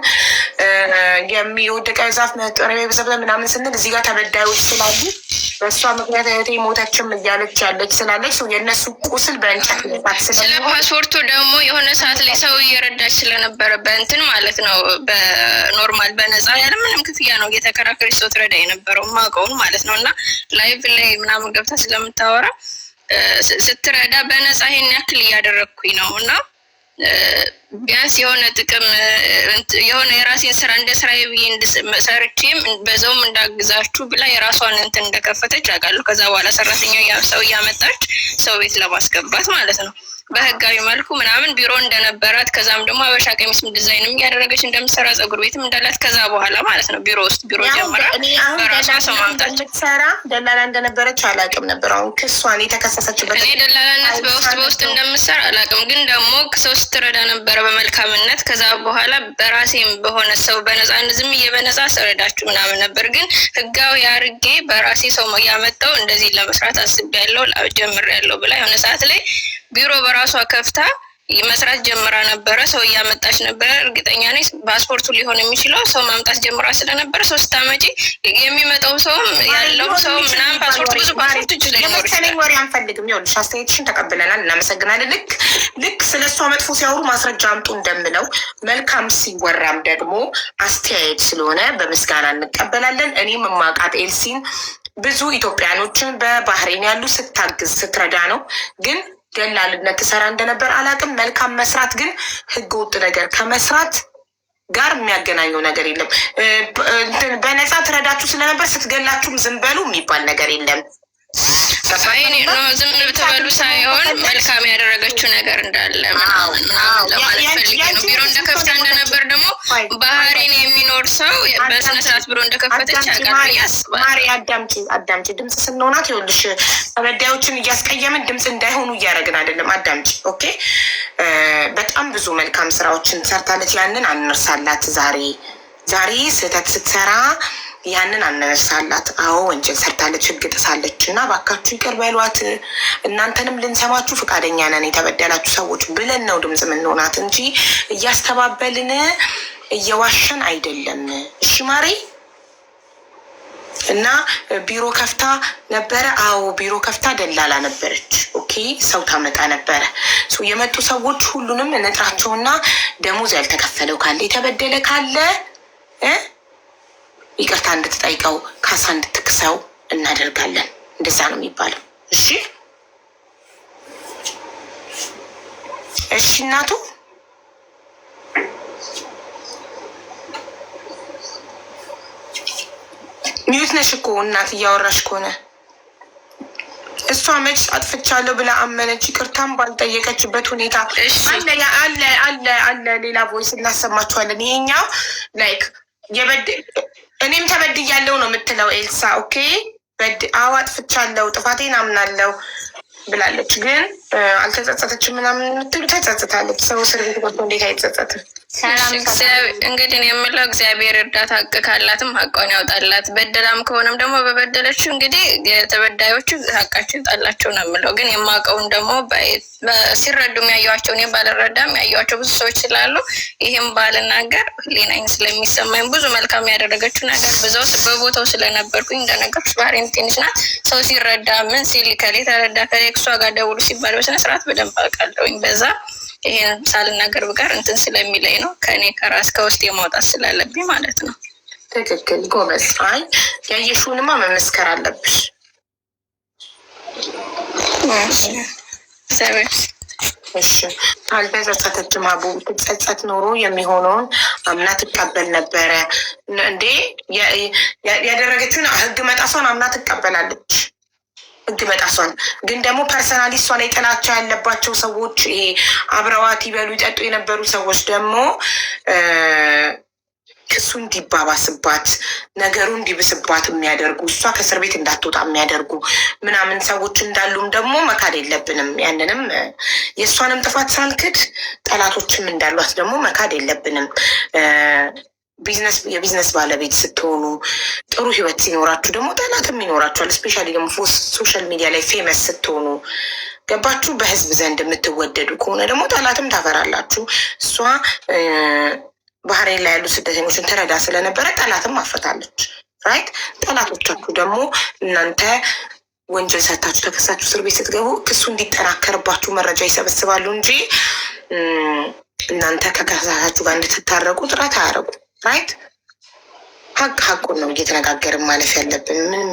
የሚወደቀ ዛፍ መጠረቤ በሰብለ ምናምን ስንል እዚህ ጋር ተበዳዮች ስላሉ በእሷ ምክንያት እህቴ ሞተችም እያለች ያለች ስላለች የእነሱ ቁስል በእንጨት ሊባት ስለ ፓስፖርቱ ደግሞ የሆነ ሰዓት ላይ ሰው እየረዳች ስለነበረ በእንትን ማለት ነው በኖርማል በነፃ ያለምንም ክፍያ ነው እየተከራከረች ሰው ትረዳ የነበረው ማውቀውን ማለት ነው። እና ላይቭ ላይ ምናምን ገብታ ስለምታወራ ስትረዳ በነፃ ይሄን ያክል እያደረግኩኝ ነው እና ቢያንስ የሆነ ጥቅም የሆነ የራሴን ስራ እንደ ስራዬ ብዬ ሰርቼም በዛውም እንዳግዛችሁ ብላ የራሷን እንትን እንደከፈተች አውቃለሁ። ከዛ በኋላ ሰራተኛ ሰው እያመጣች ሰው ቤት ለማስገባት ማለት ነው በህጋዊ መልኩ ምናምን ቢሮ እንደነበራት ከዛም ደግሞ አበሻ ቀሚስም ዲዛይንም እያደረገች እንደምትሰራ ፀጉር ቤትም እንዳላት ከዛ በኋላ ማለት ነው ቢሮ ውስጥ ቢሮ ጀምራ በራሷ ሰው ማምጣት እንደምትሰራ ደላላ እንደነበረች አላውቅም ነበር። አሁን ክሷን የተከሰሰችበት እኔ ደላላነት በውስጥ እንደምትሰራ አላውቅም፣ ግን ደግሞ ሰው ስትረዳ ነበረ በመልካምነት። ከዛ በኋላ በራሴም በሆነ ሰው በነፃነት ዝም በነፃ ስረዳችሁ ምናምን ነበር፣ ግን ህጋዊ አድርጌ በራሴ ሰው እያመጣሁ እንደዚህ ለመስራት አስቤያለሁ ጀምሬያለሁ ብላ የሆነ ሰዓት ላይ ቢሮ በራሷ ከፍታ መስራት ጀምራ ነበረ። ሰው እያመጣች ነበረ። እርግጠኛ ነኝ ፓስፖርቱ ሊሆን የሚችለው ሰው ማምጣት ጀምራ ስለነበረ 3 አመጪ የሚመጣው ሰውም ያለው ሰው ምናምን ፓስፖርት ብዙ ፓስፖርት ይችላል። የመሰለኝ ወሬ አንፈልግም። ይኸውልሽ አስተያየትሽን ተቀብለናል፣ እናመሰግናለን። ልክ ስለ እሷ መጥፎ ሲያወሩ ማስረጃ አምጡ እንደምለው መልካም ሲወራም ደግሞ አስተያየት ስለሆነ በምስጋና እንቀበላለን። እኔም የማውቃት ኤልሲን ብዙ ኢትዮጵያኖችን በባህሬን ያሉ ስታግዝ ስትረዳ ነው። ግን ደላልነት ትሰራ እንደነበር አላውቅም። መልካም መስራት ግን ህገ ወጥ ነገር ከመስራት ጋር የሚያገናኘው ነገር የለም። በነፃ ትረዳችሁ ስለነበር ስትገላችሁም ዝም በሉ የሚባል ነገር የለም። ሳይኔ ነው ዝም ብትበሉ ሳይሆን መልካም ያደረገችው ነገር እንዳለ ምናምን ለማለት ፈልጌ ነው። ቢሮ እንደከፍታ እንደነበር ደግሞ ባህሬን የሚኖር ሰው በስነ ስርዓት ቢሮ እንደከፈተች አውቃለሁ ያስባል። ማሪ አዳምጪ ድምፅ ስንሆናት ይኸውልሽ ተበዳዮችን እያስቀየምን ድምፅ እንዳይሆኑ እያደረግን አይደለም። አዳምጪ ኦኬ። በጣም ብዙ መልካም ስራዎችን ሰርታለች። ያንን አንርሳላት። ዛሬ ስህተት ስትሰራ ያንን አነሳላት። አዎ ወንጀል ሰርታለች፣ ህግ ጥሳለች እና ባካችሁ ይቅር በሏት። እናንተንም ልንሰማችሁ ፈቃደኛ ነን የተበደላችሁ ሰዎች ብለን ነው ድምፅ የምንሆናት እንጂ እያስተባበልን እየዋሸን አይደለም። እሺ ማሬ። እና ቢሮ ከፍታ ነበረ። አዎ ቢሮ ከፍታ ደላላ ነበረች። ኦኬ ሰው ታመጣ ነበረ። የመጡ ሰዎች ሁሉንም እንጥራቸውና ደሞዝ ያልተከፈለው ካለ የተበደለ ካለ ይቅርታ እንድትጠይቀው ካሳ እንድትክሰው እናደርጋለን። እንደዛ ነው የሚባለው። እሺ እናቱ ሚዩት ነሽ እኮ እናት እያወራሽ ከሆነ እሷ መች አጥፍቻለሁ ብላ አመነች። ይቅርታም ባልጠየቀችበት ሁኔታ አለ ሌላ ቮይስ እናሰማችኋለን። ይሄኛው ላይክ እኔም ተበድያለሁ ነው የምትለው ኤልሳ። ኦኬ አዎ አጥፍቻለሁ፣ ጥፋቴን አምናለሁ ብላለች። ግን አልተጸጸተችም ምናምን የምትሉ ተጸጽታለች። ሰው እስር ቤት ገብቶ እንዴት አይጸጸትም? እንግዲህ የምለው እግዚአብሔር እርዳታ ሀቅ ካላትም ሀቋን ያውጣላት። በደላም ከሆነም ደግሞ በበደለችው እንግዲህ የተበዳዮቹ ሀቃቸው ይውጣላቸው ነው የምለው። ግን የማውቀውን ደግሞ ሲረዱ የሚያዩዋቸው እኔ ባልረዳም ያዩዋቸው ብዙ ሰዎች ስላሉ ይህም ባልናገር ሌናኝ ስለሚሰማኝ ብዙ መልካም ያደረገችው ነገር በዛው በቦታው ስለነበርኩኝ እንደነገርኩሽ ባህሬን ትንሽ ናት። ሰው ሲረዳ ምን ሲል ከሌ ተረዳ ከሌክሷ ጋር ደውሉ ሲባል በስነስርዓት በደንብ አውቃለሁኝ። በዛ ይሄን ሳልናገር ብቀር እንትን ስለሚለኝ ነው ከእኔ ከራስ ከውስጥ የማውጣት ስላለብኝ ማለት ነው። ትክክል ጎበዝ። አይ ያየሽውንማ መመስከር አለብሽ። እሺ አልተጸጸተችም። አቡ ትጸጸት ኖሮ የሚሆነውን አምና ትቀበል ነበረ እንዴ። ያደረገችውን ህግ መጣሷን አምና ትቀበላለች። ህግ መጣሷን ግን ደግሞ ፐርሰናሊ እሷ ላይ ጥላቻ ያለባቸው ሰዎች ይሄ አብረዋት ይበሉ ይጠጡ የነበሩ ሰዎች ደግሞ ክሱ እንዲባባስባት ነገሩ እንዲብስባት የሚያደርጉ እሷ ከእስር ቤት እንዳትወጣ የሚያደርጉ ምናምን ሰዎች እንዳሉም ደግሞ መካድ የለብንም። ያንንም የእሷንም ጥፋት ሳንክድ ጠላቶችም እንዳሏት ደግሞ መካድ የለብንም። የቢዝነስ ባለቤት ስትሆኑ ጥሩ ህይወት ሲኖራችሁ ደግሞ ጠላትም ይኖራችኋል። እስፔሻሊ ደግሞ ሶሻል ሚዲያ ላይ ፌመስ ስትሆኑ ገባችሁ፣ በህዝብ ዘንድ የምትወደዱ ከሆነ ደግሞ ጠላትም ታፈራላችሁ። እሷ ባህሬን ላይ ያሉ ስደተኞችን ትረዳ ስለነበረ ጠላትም አፈታለች። ራይት። ጠላቶቻችሁ ደግሞ እናንተ ወንጀል ሰርታችሁ ተከሳችሁ እስር ቤት ስትገቡ ክሱ እንዲጠናከርባችሁ መረጃ ይሰበስባሉ እንጂ እናንተ ከከሳችሁ ጋር እንድትታረቁ ጥረት አያደርጉ። ራይት። ሀቁን ነው እየተነጋገርን ማለፍ ያለብን። ምንም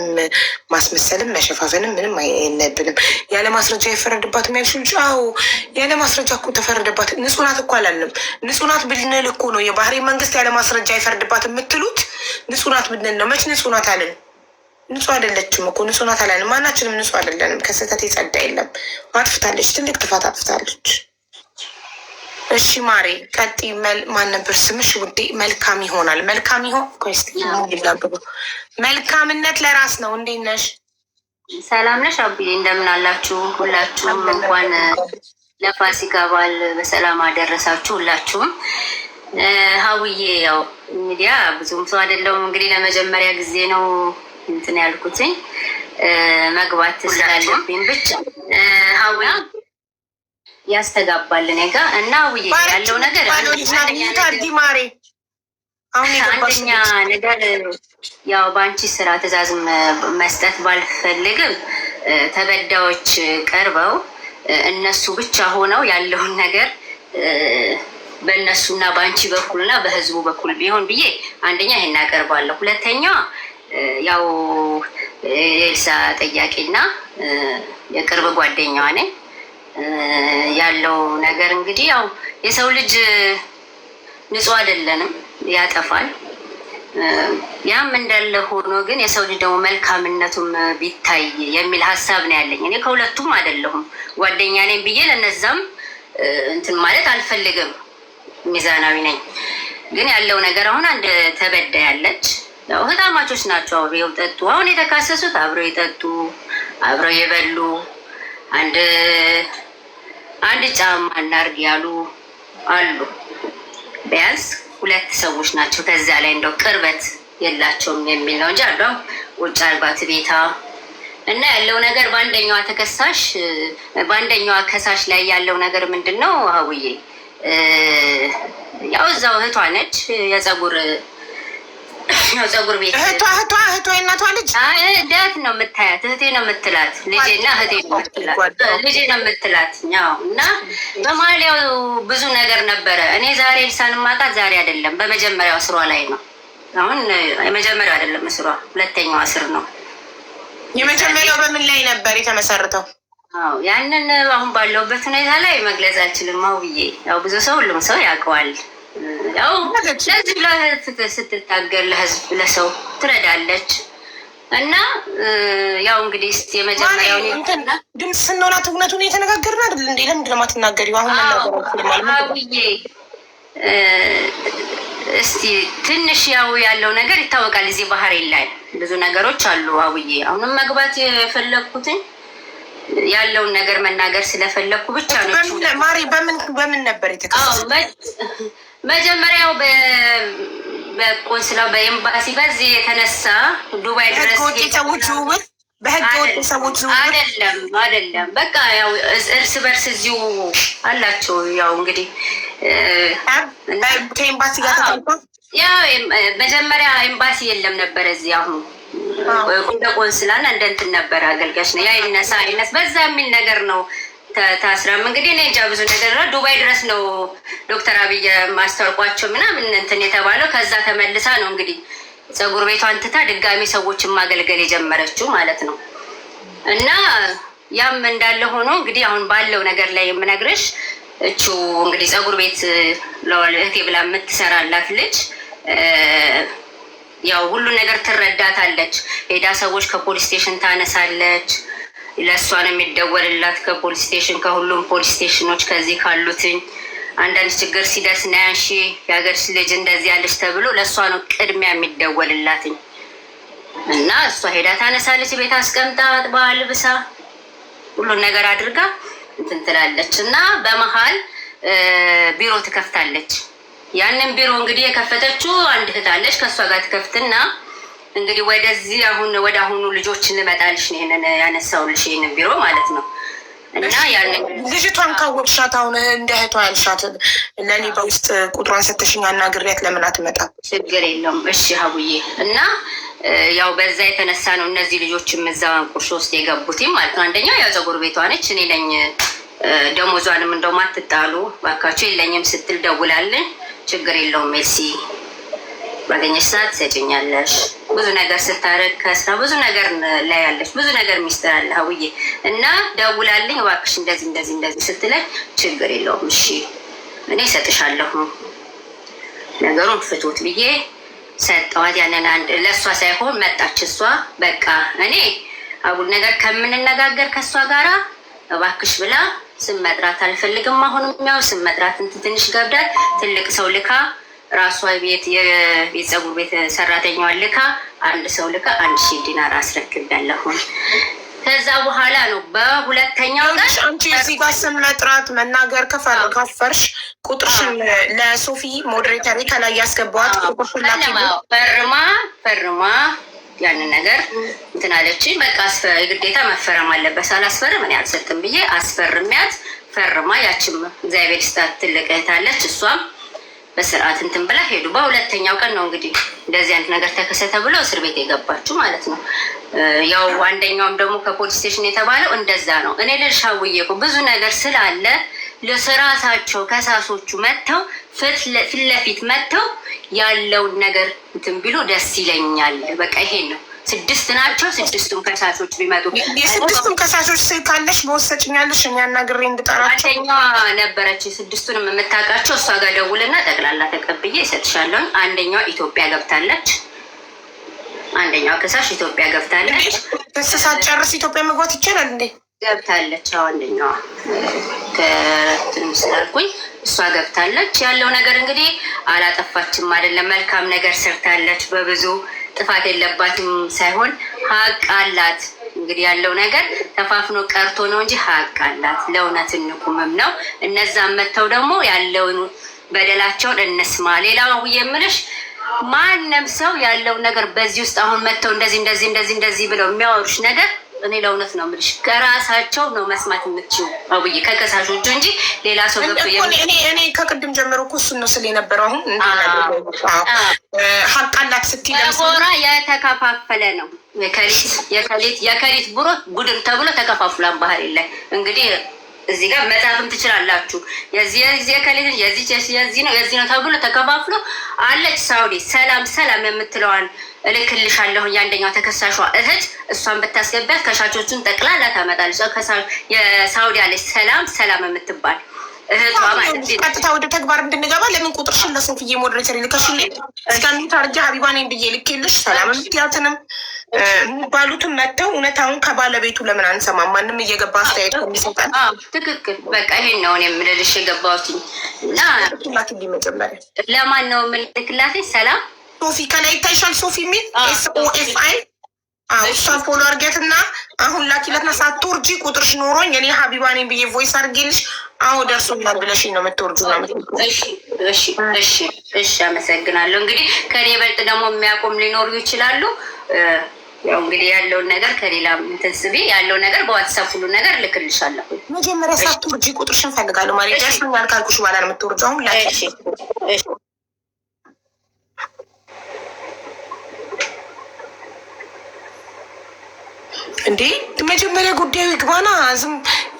ማስመሰልም መሸፋፈንም ምንም የለብንም። ያለ ማስረጃ የፈረድባት ያልሽ ልጅ፣ አዎ ያለ ማስረጃ እኮ ተፈረደባት። ንጹህ ናት እኮ አላለም። ንጹህ ናት ብንል እኮ ነው የባህሬን መንግስት ያለ ማስረጃ የፈረድባት የምትሉት። ንጹህ ናት ብንል ነው። መች ንጹህ ናት አለን? ንጹህ አይደለችም እኮ። ንጹህ ናት አላለም። ማናችንም ንጹህ አይደለንም። ከስህተት የጸዳ የለም። አጥፍታለች፣ ትልቅ ጥፋት አጥፍታለች። እሺ ማሬ ቀጢ። ማን ነበር ስምሽ ውዴ? መልካም ይሆናል። መልካም ይሆን መልካምነት ለራስ ነው። እንዴት ነሽ? ሰላም ነሽ አብዬ? እንደምን አላችሁ ሁላችሁም? እንኳን ለፋሲካ በዓል በሰላም አደረሳችሁ ሁላችሁም። ሀውዬ ያው ሚዲያ ብዙም ሰው አይደለሁም እንግዲህ ለመጀመሪያ ጊዜ ነው እንትን ያልኩትኝ መግባት ስላለብኝ ብቻ ሀዊ ያስተጋባል እኔ ጋ እና ውዬ ያለው ነገር አንደኛ ነገር ያው በአንቺ ስራ ትዕዛዝ መስጠት ባልፈልግም ተበዳዮች ቀርበው እነሱ ብቻ ሆነው ያለውን ነገር በእነሱና በአንቺ በኩልና በህዝቡ በኩል ቢሆን ብዬ አንደኛ ይሄን አቀርባለሁ። ሁለተኛ ያው ኤልሳ ጠያቂና የቅርብ ጓደኛዋ ነኝ። ያለው ነገር እንግዲህ ያው የሰው ልጅ ንጹህ አይደለንም፣ ያጠፋል። ያም እንዳለ ሆኖ ግን የሰው ልጅ ደግሞ መልካምነቱም ቢታይ የሚል ሀሳብ ነው ያለኝ። እኔ ከሁለቱም አይደለሁም ጓደኛ ነኝ ብዬ ለነዛም እንትን ማለት አልፈልግም፣ ሚዛናዊ ነኝ። ግን ያለው ነገር አሁን አንድ ተበዳ ያለች ያው ህታማቾች ናቸው። አብረው ጠጡ። አሁን የተካሰሱት አብረው የጠጡ አብረው የበሉ አንድ ጫማ እናርግ ያሉ አሉ። ቢያንስ ሁለት ሰዎች ናቸው። ከዛ ላይ እንደው ቅርበት የላቸውም የሚል ነው እንጂ አንዷ ውጭ አልባት ቤታ እና ያለው ነገር በአንደኛዋ ከሳሽ ላይ ያለው ነገር ምንድን ነው? ሀውዬ ያው እዛው እህቷ ነች የፀጉር ቤት እህቷ የእናቷ ልጅ እህት ነው የምታያት። እህቴ ነው የምትላት ልጄና እህቴ ነው የምትላት ያው እና በመሀል ያው ብዙ ነገር ነበረ። እኔ ዛሬ ኤልሳን ማጣት ዛሬ አይደለም፣ በመጀመሪያው ስሯ ላይ ነው። አሁን የመጀመሪያው አይደለም ስሯ፣ ሁለተኛዋ ስር ነው። የመጀመሪያው በምን ላይ ነበር የተመሰረተው? አዎ ያንን አሁን ባለውበት ሁኔታ ላይ መግለጽ አልችልም። ብዬ ያው ብዙ ሰው ሁሉም ሰው ያውቀዋል። ያው ለዚህ ለፍትህ ስትታገል ለህዝብ ለሰው ትረዳለች እና ያው እንግዲህ እስቲ የመጀመሪያው ድምፅ ስንሆናት እውነቱን እየተነጋገርን አይደል እንዴ? ለምንድን ነው የማትናገሪው? አሁን ብዬ እስቲ ትንሽ ያው ያለው ነገር ይታወቃል። እዚህ ባህሬን ላይ ብዙ ነገሮች አሉ። አውዬ አሁንም መግባት የፈለግኩትን ያለውን ነገር መናገር ስለፈለግኩ ብቻ ነው። ማሪ በምን ነበር የተከሰሰው? መጀመሪያው በቆንስላው በኤምባሲ በዚህ የተነሳ ዱባይ ድረስ በህገ ወጥ ሰዎች ዝውውር አይደለም። በቃ ያው እርስ በርስ እዚሁ አላቸው። ያው እንግዲህ ከኤምባሲ ጋር ያው መጀመሪያ ኤምባሲ የለም ነበረ እዚህ። አሁን እንደ ቆንስላና እንደ እንትን ነበረ አገልጋዮች ነው ያይነሳ አይነስ በዛ የሚል ነገር ነው። ታስራም እንግዲህ እኔ እንጃ ብዙ ነገር ነው። ዱባይ ድረስ ነው ዶክተር አብይ ማስታወቋቸው ምናምን እንትን የተባለው። ከዛ ተመልሳ ነው እንግዲህ ፀጉር ቤቷን ትታ ድጋሚ ሰዎችን ማገልገል የጀመረችው ማለት ነው። እና ያም እንዳለ ሆኖ እንግዲህ አሁን ባለው ነገር ላይ የምነግርሽ እቹ እንግዲህ ፀጉር ቤት ለእህቴ ብላ የምትሰራላት ልጅ ያው ሁሉ ነገር ትረዳታለች። ሄዳ ሰዎች ከፖሊስ ስቴሽን ታነሳለች። ለእሷ ነው የሚደወልላት ከፖሊስ ስቴሽን፣ ከሁሉም ፖሊስ ስቴሽኖች ከዚህ ካሉትኝ አንዳንድ ችግር ሲደርስ ናያንሺ የሀገርሽ ልጅ እንደዚህ ያለች ተብሎ ለእሷ ነው ቅድሚያ የሚደወልላትኝ። እና እሷ ሄዳ ታነሳለች። ቤት አስቀምጣ ጥባል ብሳ ሁሉን ነገር አድርጋ እንትን ትላለች። እና በመሀል ቢሮ ትከፍታለች። ያንን ቢሮ እንግዲህ የከፈተችው አንድ እህት አለች። ከእሷ ጋር ትከፍትና እንግዲህ ወደዚህ አሁን ወደ አሁኑ ልጆችን ልመጣልሽ ነው ይሄንን ያነሳውልሽ ይሄንን ቢሮ ማለት ነው። እና ያንን ልጅቷን ካወቅሻት አሁን እንደ እህቷ ያልሻት ለእኔ በውስጥ ቁጥሯን ሰተሽኝ አናግሪያት ለምን አትመጣም? ችግር የለውም እሺ ሀቡዬ። እና ያው በዛ የተነሳ ነው እነዚህ ልጆችም እዛ ቁርሾ ውስጥ የገቡትም ማለት ነው። አንደኛው ያው ፀጉር ቤቷ ነች። እኔ ነኝ ደሞዟንም እንደውም አትጣሉ ባካችሁ የለኝም ስትል ደውላለን። ችግር የለውም ሜርሲ ባገኘሽ ሰዓት ትሰጭኛለሽ። ብዙ ነገር ስታረግ ከስራ ብዙ ነገር ላይ ያለሽ ብዙ ነገር ሚስጥር አለ ሀውዬ እና ደውላልኝ እባክሽ እንደዚህ እንደዚህ እንደዚህ ስትለኝ ችግር የለውም እሺ እኔ እሰጥሻለሁ ነገሩን ፍቱት ብዬ ሰጠዋት። ያንን አንድ ለእሷ ሳይሆን መጣች እሷ በቃ እኔ አጉል ነገር ከምንነጋገር ከእሷ ጋራ እባክሽ ብላ ስም መጥራት አልፈልግም። አሁንም ያው ስም መጥራት ትንሽ ገብዳል። ትልቅ ሰው ልካ ራሷ የቤት ፀጉር ቤት ሰራተኛዋን ልካ አንድ ሰው ልካ 1000 ዲናር አስረክቤያለሁ። ከዛ በኋላ ነው በሁለተኛው ቀን አንቺ እዚህ ጋር ስም መጥራት መናገር ከፈርሽ ቁጥርሽን ለሶፊ ሞዴሬተር ከላይ ያስገባዋት ፈርማ ያንን ነገር እንትን አለችኝ። በቃ የግዴታ መፈረም አለበት ሳላስፈርም እኔ አልሰጥም ብዬ አስፈርሚያት ፈርማ ያችም እግዚአብሔር ይስጣት ትልቅ እህት አለች እሷም በስርዓት እንትን ብላ ሄዱ። በሁለተኛው ቀን ነው እንግዲህ እንደዚህ አይነት ነገር ተከሰተ ብሎ እስር ቤት የገባችሁ ማለት ነው። ያው አንደኛውም ደግሞ ከፖሊስ ስቴሽን የተባለው እንደዛ ነው። እኔ ልሻውዬ እኮ ብዙ ነገር ስላለ ለስራታቸው ከሳሶቹ መጥተው ፊት ለፊት መጥተው ያለውን ነገር እንትን ቢሉ ደስ ይለኛል። በቃ ይሄን ነው። 6 ናቸው። 6ቱም ከሳሾች ቢመጡ የ6ቱም ከሳሾች ካለሽ መወሰጭኛለሽ እኔ አናግሬ እንድጠራቸው አንደኛዋ ነበረች 6ቱንም የምታውቃቸው እሷ ጋር ደውልና ጠቅላላ ተቀብዬ እሰጥሻለሁ። አንደኛዋ ኢትዮጵያ ገብታለች። አንደኛዋ ከሳሽ ኢትዮጵያ ገብታለች። ተሰሳት ጨርስ ኢትዮጵያ መግባት ይቻላል እንዴ? ገብታለች። አንደኛዋ ከትንም ስላልኩኝ እሷ ገብታለች። ያለው ነገር እንግዲህ አላጠፋችም አይደለም፣ መልካም ነገር ሰርታለች። በብዙ ጥፋት የለባትም ሳይሆን ሀቅ አላት። እንግዲህ ያለው ነገር ተፋፍኖ ቀርቶ ነው እንጂ ሀቅ አላት። ለእውነት እንቁምም ነው። እነዛም መጥተው ደግሞ ያለውን በደላቸውን እንስማ። ሌላው የምልሽ ማንም ሰው ያለውን ነገር በዚህ ውስጥ አሁን መጥተው እንደዚህ ብለው የሚያወሩሽ ነገር እኔ ለእውነት ነው የምልሽ ከራሳቸው ነው መስማት የምትችይው አውዬ ከከሳሾቹ እንጂ ሌላ ሰው ገብቶ እኔ ከቅድም ጀምሮ እኮ እሱን ነው ስል የነበረው። አሁን ሀቅ አላት ስትይ ጎራ የተከፋፈለ ነው። የከሊት ቡድን ተብሎ ተከፋፍሏን ባህር የለ እንግዲህ እዚህ ጋር መጻፍም ትችላላችሁ። የዚህ የከሊትን የዚህ ነው ተብሎ ተከፋፍሎ አለች። ሳውዲ ሰላም የምትለዋን እልክልሻለሁ የአንደኛው ተከሳሿ እህት እሷን ብታስገቢያት ከሻቾቹን ጠቅላላ ታመጣለች። የሳውዲ አለች ሰላም የምትባል እህቷ ማለት ነው። ቀጥታ ወደ ተግባር እንድንገባ ለምን ቁጥርሽን ለሶፊዬ ሞዴሬተር ልከሽልኝ እስከሚት አርጃ ሀቢባ ነኝ ብዬ ልኬልሽ ሰላም የምትያትንም የሚባሉትን መጥተው እውነታውን ከባለቤቱ ለምን አንሰማም? ማንም እየገባ አስተያየት የሚሰጠን ትክክል። በቃ ይሄን ነው የምልልሽ የገባሁት እና መጀመሪያ ለማን ነው የምልክላት? ሰላም ሶፊ ከላይ ይታይሻል። ሶፊ የሚል SOFI እሷን ፎሎ አድርጌያትና አሁን ላኪለትና ሳትወርጂ ቁጥርሽ ኖሮኝ እኔ ሀቢባ ነኝ ብዬ ቮይስ አድርጌልሽ ደርሶኛል ብለሽኝ ነው የምትወርጁ ነው። እሺ አመሰግናለሁ። እንግዲህ ከኔ በልጥ ደግሞ የሚያቆም ሊኖሩ ይችላሉ። ያው እንግዲህ ያለውን ነገር ከሌላ ምትስቢ ያለው ነገር በዋትሳፕ ሁሉ ነገር ልክልሻለሁ። መጀመሪያ ሳትወርጂ ቁጥርሽን ፈልጋለሁ ማለት ደርሶኛል ካልኩሽ በኋላ ነው የምትወርጁ። አሁን ላኪ እንዴ መጀመሪያ ጉዳዩ ይግባና ዝም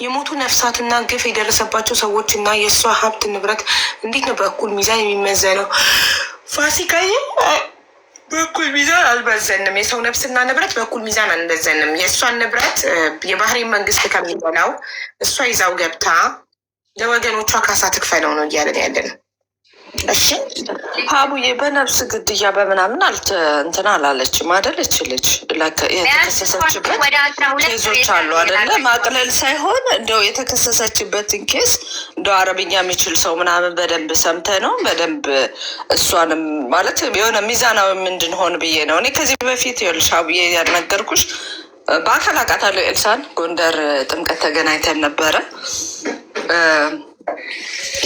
የሞቱ ነፍሳትና ግፍ የደረሰባቸው ሰዎች እና የእሷ ሀብት ንብረት እንዴት ነው በእኩል ሚዛን የሚመዘነው? ፋሲካዬ በእኩል ሚዛን አልመዘንም። የሰው ነፍስና ንብረት በእኩል ሚዛን አልመዘንም። የእሷን ንብረት የባህሬን መንግስት ከሚበላው እሷ ይዛው ገብታ ለወገኖቿ ካሳ ትክፈለው ነው እያለን ያለን። እሺ ሀቡዬ በነፍስ ግድያ በምናምን እንትን አላለችም አይደለች? ልጅ የተከሰሰችበት ኬዞች አሉ አይደለ? ማቅለል ሳይሆን እንደው የተከሰሰችበትን ኬስ እንደው አረብኛ የሚችል ሰው ምናምን በደንብ ሰምተ ነው በደንብ እሷንም ማለት የሆነ ሚዛናዊ እንድንሆን ብዬ ነው። እኔ ከዚህ በፊት ይኸውልሽ ሀቡዬ ያልነገርኩሽ በአካል አውቃታለሁ። ኤልሳን ጎንደር ጥምቀት ተገናኝተን ነበረ።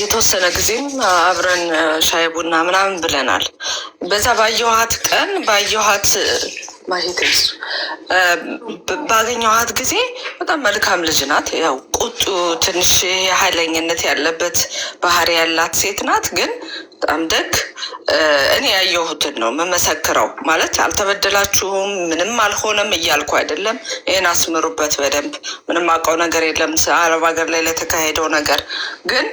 የተወሰነ ጊዜም አብረን ሻይ ቡና ምናምን ብለናል። በዛ ባየኋት ቀን ባገኘኋት ጊዜ በጣም መልካም ልጅ ናት። ያው ቁጡ ትንሽ የኃይለኝነት ያለበት ባህሪ ያላት ሴት ናት። ግን በጣም ደግ እኔ ያየሁትን ነው የምመሰክረው። ማለት አልተበደላችሁም ምንም አልሆነም እያልኩ አይደለም። ይህን አስምሩበት በደንብ። ምንም አውቀው ነገር የለም አረብ ሀገር ላይ ለተካሄደው ነገር። ግን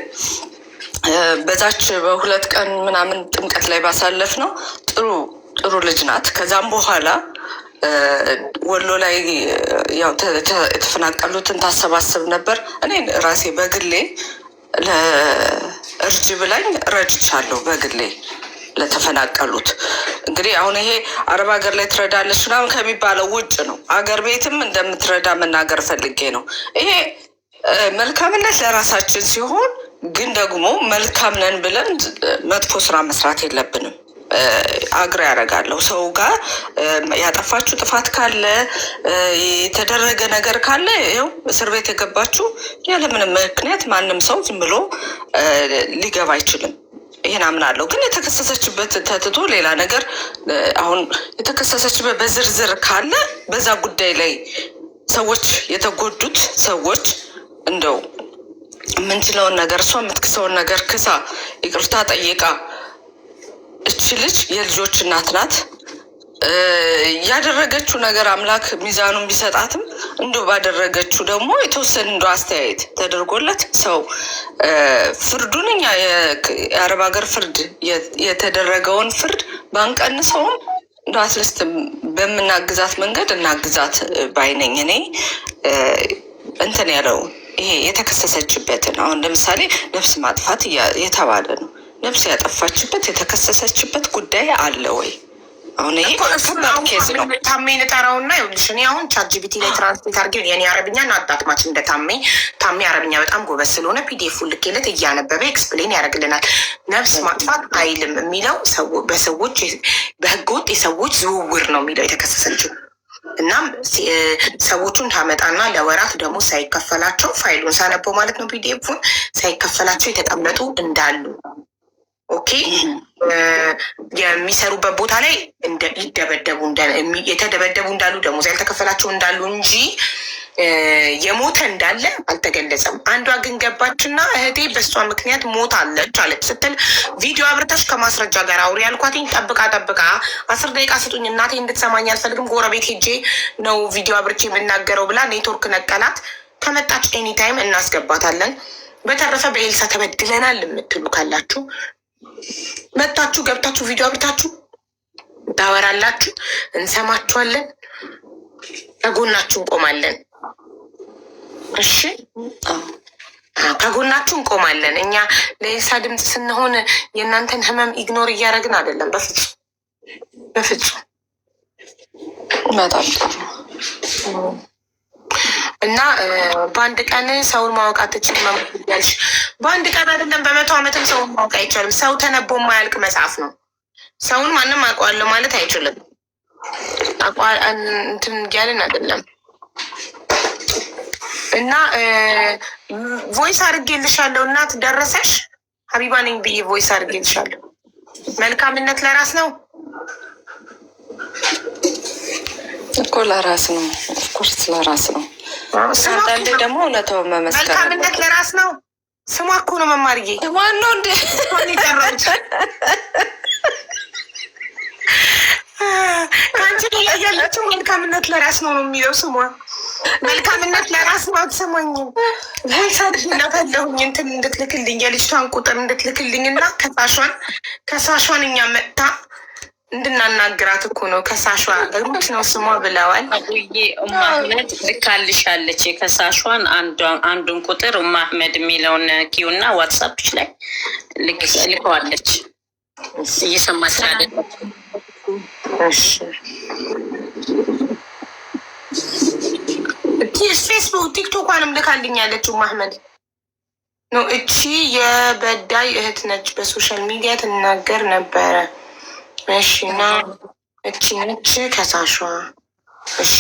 በዛች በ2 ቀን ምናምን ጥምቀት ላይ ባሳለፍ ነው ጥሩ ልጅ ናት። ከዛም በኋላ ወሎ ላይ ያው የተፈናቀሉትን ታሰባስብ ነበር። እኔ ራሴ በግሌ ለእርጅ ብላኝ ረድቻለሁ በግሌ ለተፈናቀሉት። እንግዲህ አሁን ይሄ አረብ ሀገር ላይ ትረዳለች ምናምን ከሚባለው ውጭ ነው። አገር ቤትም እንደምትረዳ መናገር ፈልጌ ነው። ይሄ መልካምነት ለራሳችን ሲሆን ግን ደግሞ መልካም ነን ብለን መጥፎ ስራ መስራት የለብንም። አግራ ያደርጋለሁ ሰው ጋር ያጠፋችሁ ጥፋት ካለ የተደረገ ነገር ካለ ይኸው እስር ቤት የገባችሁ ያለምንም ምክንያት ማንም ሰው ዝም ብሎ ሊገባ አይችልም። ይሄን አምናለሁ። ግን የተከሰሰችበት ተትቶ ሌላ ነገር አሁን የተከሰሰችበት በዝርዝር ካለ በዛ ጉዳይ ላይ ሰዎች የተጎዱት ሰዎች እንደው የምንችለውን ነገር እሷ የምትክሰውን ነገር ክሳ ይቅርታ ጠይቃ እቺ ልጅ የልጆች እናት ናት። ያደረገችው ነገር አምላክ ሚዛኑን ቢሰጣትም እንዲሁ ባደረገችው ደግሞ የተወሰነ እንደ አስተያየት ተደርጎለት ሰው ፍርዱን እኛ የአረብ ሀገር ፍርድ የተደረገውን ፍርድ ባንቀንሰውም እንደ አትሊስት በምናግዛት መንገድ እናግዛት ባይነኝ። እኔ እንትን ያለው ይሄ የተከሰሰችበትን አሁን ለምሳሌ ነፍስ ማጥፋት የተባለ ነው። ነፍስ ያጠፋችበት የተከሰሰችበት ጉዳይ አለ ወይ? አሁን ይሄ ኬዝ ነው። ታሜን ጠራውና ይኸውልሽ እኔ አሁን ቻትጂፒቲ ላይ ትራንስሌት አድርጌ የኔ አረብኛን አጣጥማች እንደ ታሜ አረብኛ በጣም ጎበዝ ስለሆነ ፒዲኤፉን ልኬለት እያነበበ ኤክስፕሌን ያደርግልናል። ነፍስ ማጥፋት አይልም የሚለው በሰዎች በህገወጥ የሰዎች ዝውውር ነው የሚለው የተከሰሰችው። እናም ሰዎቹን ታመጣና ለወራት ደግሞ ሳይከፈላቸው ፋይሉን ሳነበው ማለት ነው ፒዲኤፉን ሳይከፈላቸው የተቀመጡ እንዳሉ ኦኬ የሚሰሩበት ቦታ ላይ የተደበደቡ እንዳሉ ደሞዝ ያልተከፈላቸው እንዳሉ እንጂ የሞተ እንዳለ አልተገለጸም። አንዷ ግን ገባችና እህቴ በሷ ምክንያት ሞት አለች አለች ስትል ቪዲዮ አብርተሽ ከማስረጃ ጋር አውሪ ያልኳትኝ። ጠብቃ 10 ደቂቃ ስጡኝ እናቴ እንድትሰማኝ አልፈልግም፣ ጎረቤት ሄጄ ነው ቪዲዮ አብርቼ የምናገረው ብላ ኔትወርክ ነቀላት። ከመጣች ኤኒታይም እናስገባታለን። በተረፈ በኤልሳ ተበድለናል የምትሉ ካላችሁ መታችሁ ገብታችሁ ቪዲዮ አብርታችሁ ታወራላችሁ፣ እንሰማችኋለን፣ ከጎናችሁ እንቆማለን። እሺ ከጎናችሁ እንቆማለን። እኛ ለኤልሳ ድምፅ ስንሆን የእናንተን ህመም ኢግኖር እያደረግን አይደለም። በፍጹም በጣም እና በአንድ ቀን ሰውን ማወቅ አትችልም ያልሽ፣ በአንድ ቀን አይደለም በ100 ዓመትም ሰውን ማወቅ አይቻልም። ሰው ተነቦ የማያልቅ መጽሐፍ ነው። ሰውን ማንም አውቀዋለሁ ማለት አይችልም። እንትን እያልን አይደለም። እና ቮይስ አድርጌልሻለሁ እናት ደረሰሽ ሀቢባ ነኝ ብዬ ቮይስ አድርጌልሻለሁ። መልካምነት ለራስ ነው እኮ ለራስ ነው። ኦፍኮርስ ለራስ ነው። አንዳንዴ ደግሞ እውነታው መመስከር መልካምነት ለራስ ነው። ስሟ እኮ ነው መማርዬ። ዋናው እንደ ጠራች ከአንቺ ላይ ያለችው መልካምነት ለራስ ነው ነው የሚለው ስሟ። መልካምነት ለራስ ነው። አትሰማኝም? ቮይሳለሁኝ እንትን እንድትልክልኝ የልጅቷን ቁጥር እንድትልክልኝ እና ከሳሿን እኛ መጥታ እንድናናግራት እኮ ነው። ከሳሿ ሩት ነው ስሟ ብለዋል። አቡዬ እማህመድ ልካልሻለች የከሳሿን አንዱን ቁጥር እማህመድ የሚለውን ኪዩና ዋትሳፕች ላይ ልከዋለች። እየሰማች አይደለም? ፌስቡክ ቲክቶኳንም ልካልኝ ያለችው ማህመድ ነው። እቺ የበዳይ እህት ነች። በሶሻል ሚዲያ ትናገር ነበረ። እሺ ና እቺ ነች ከሳሿ። እሺ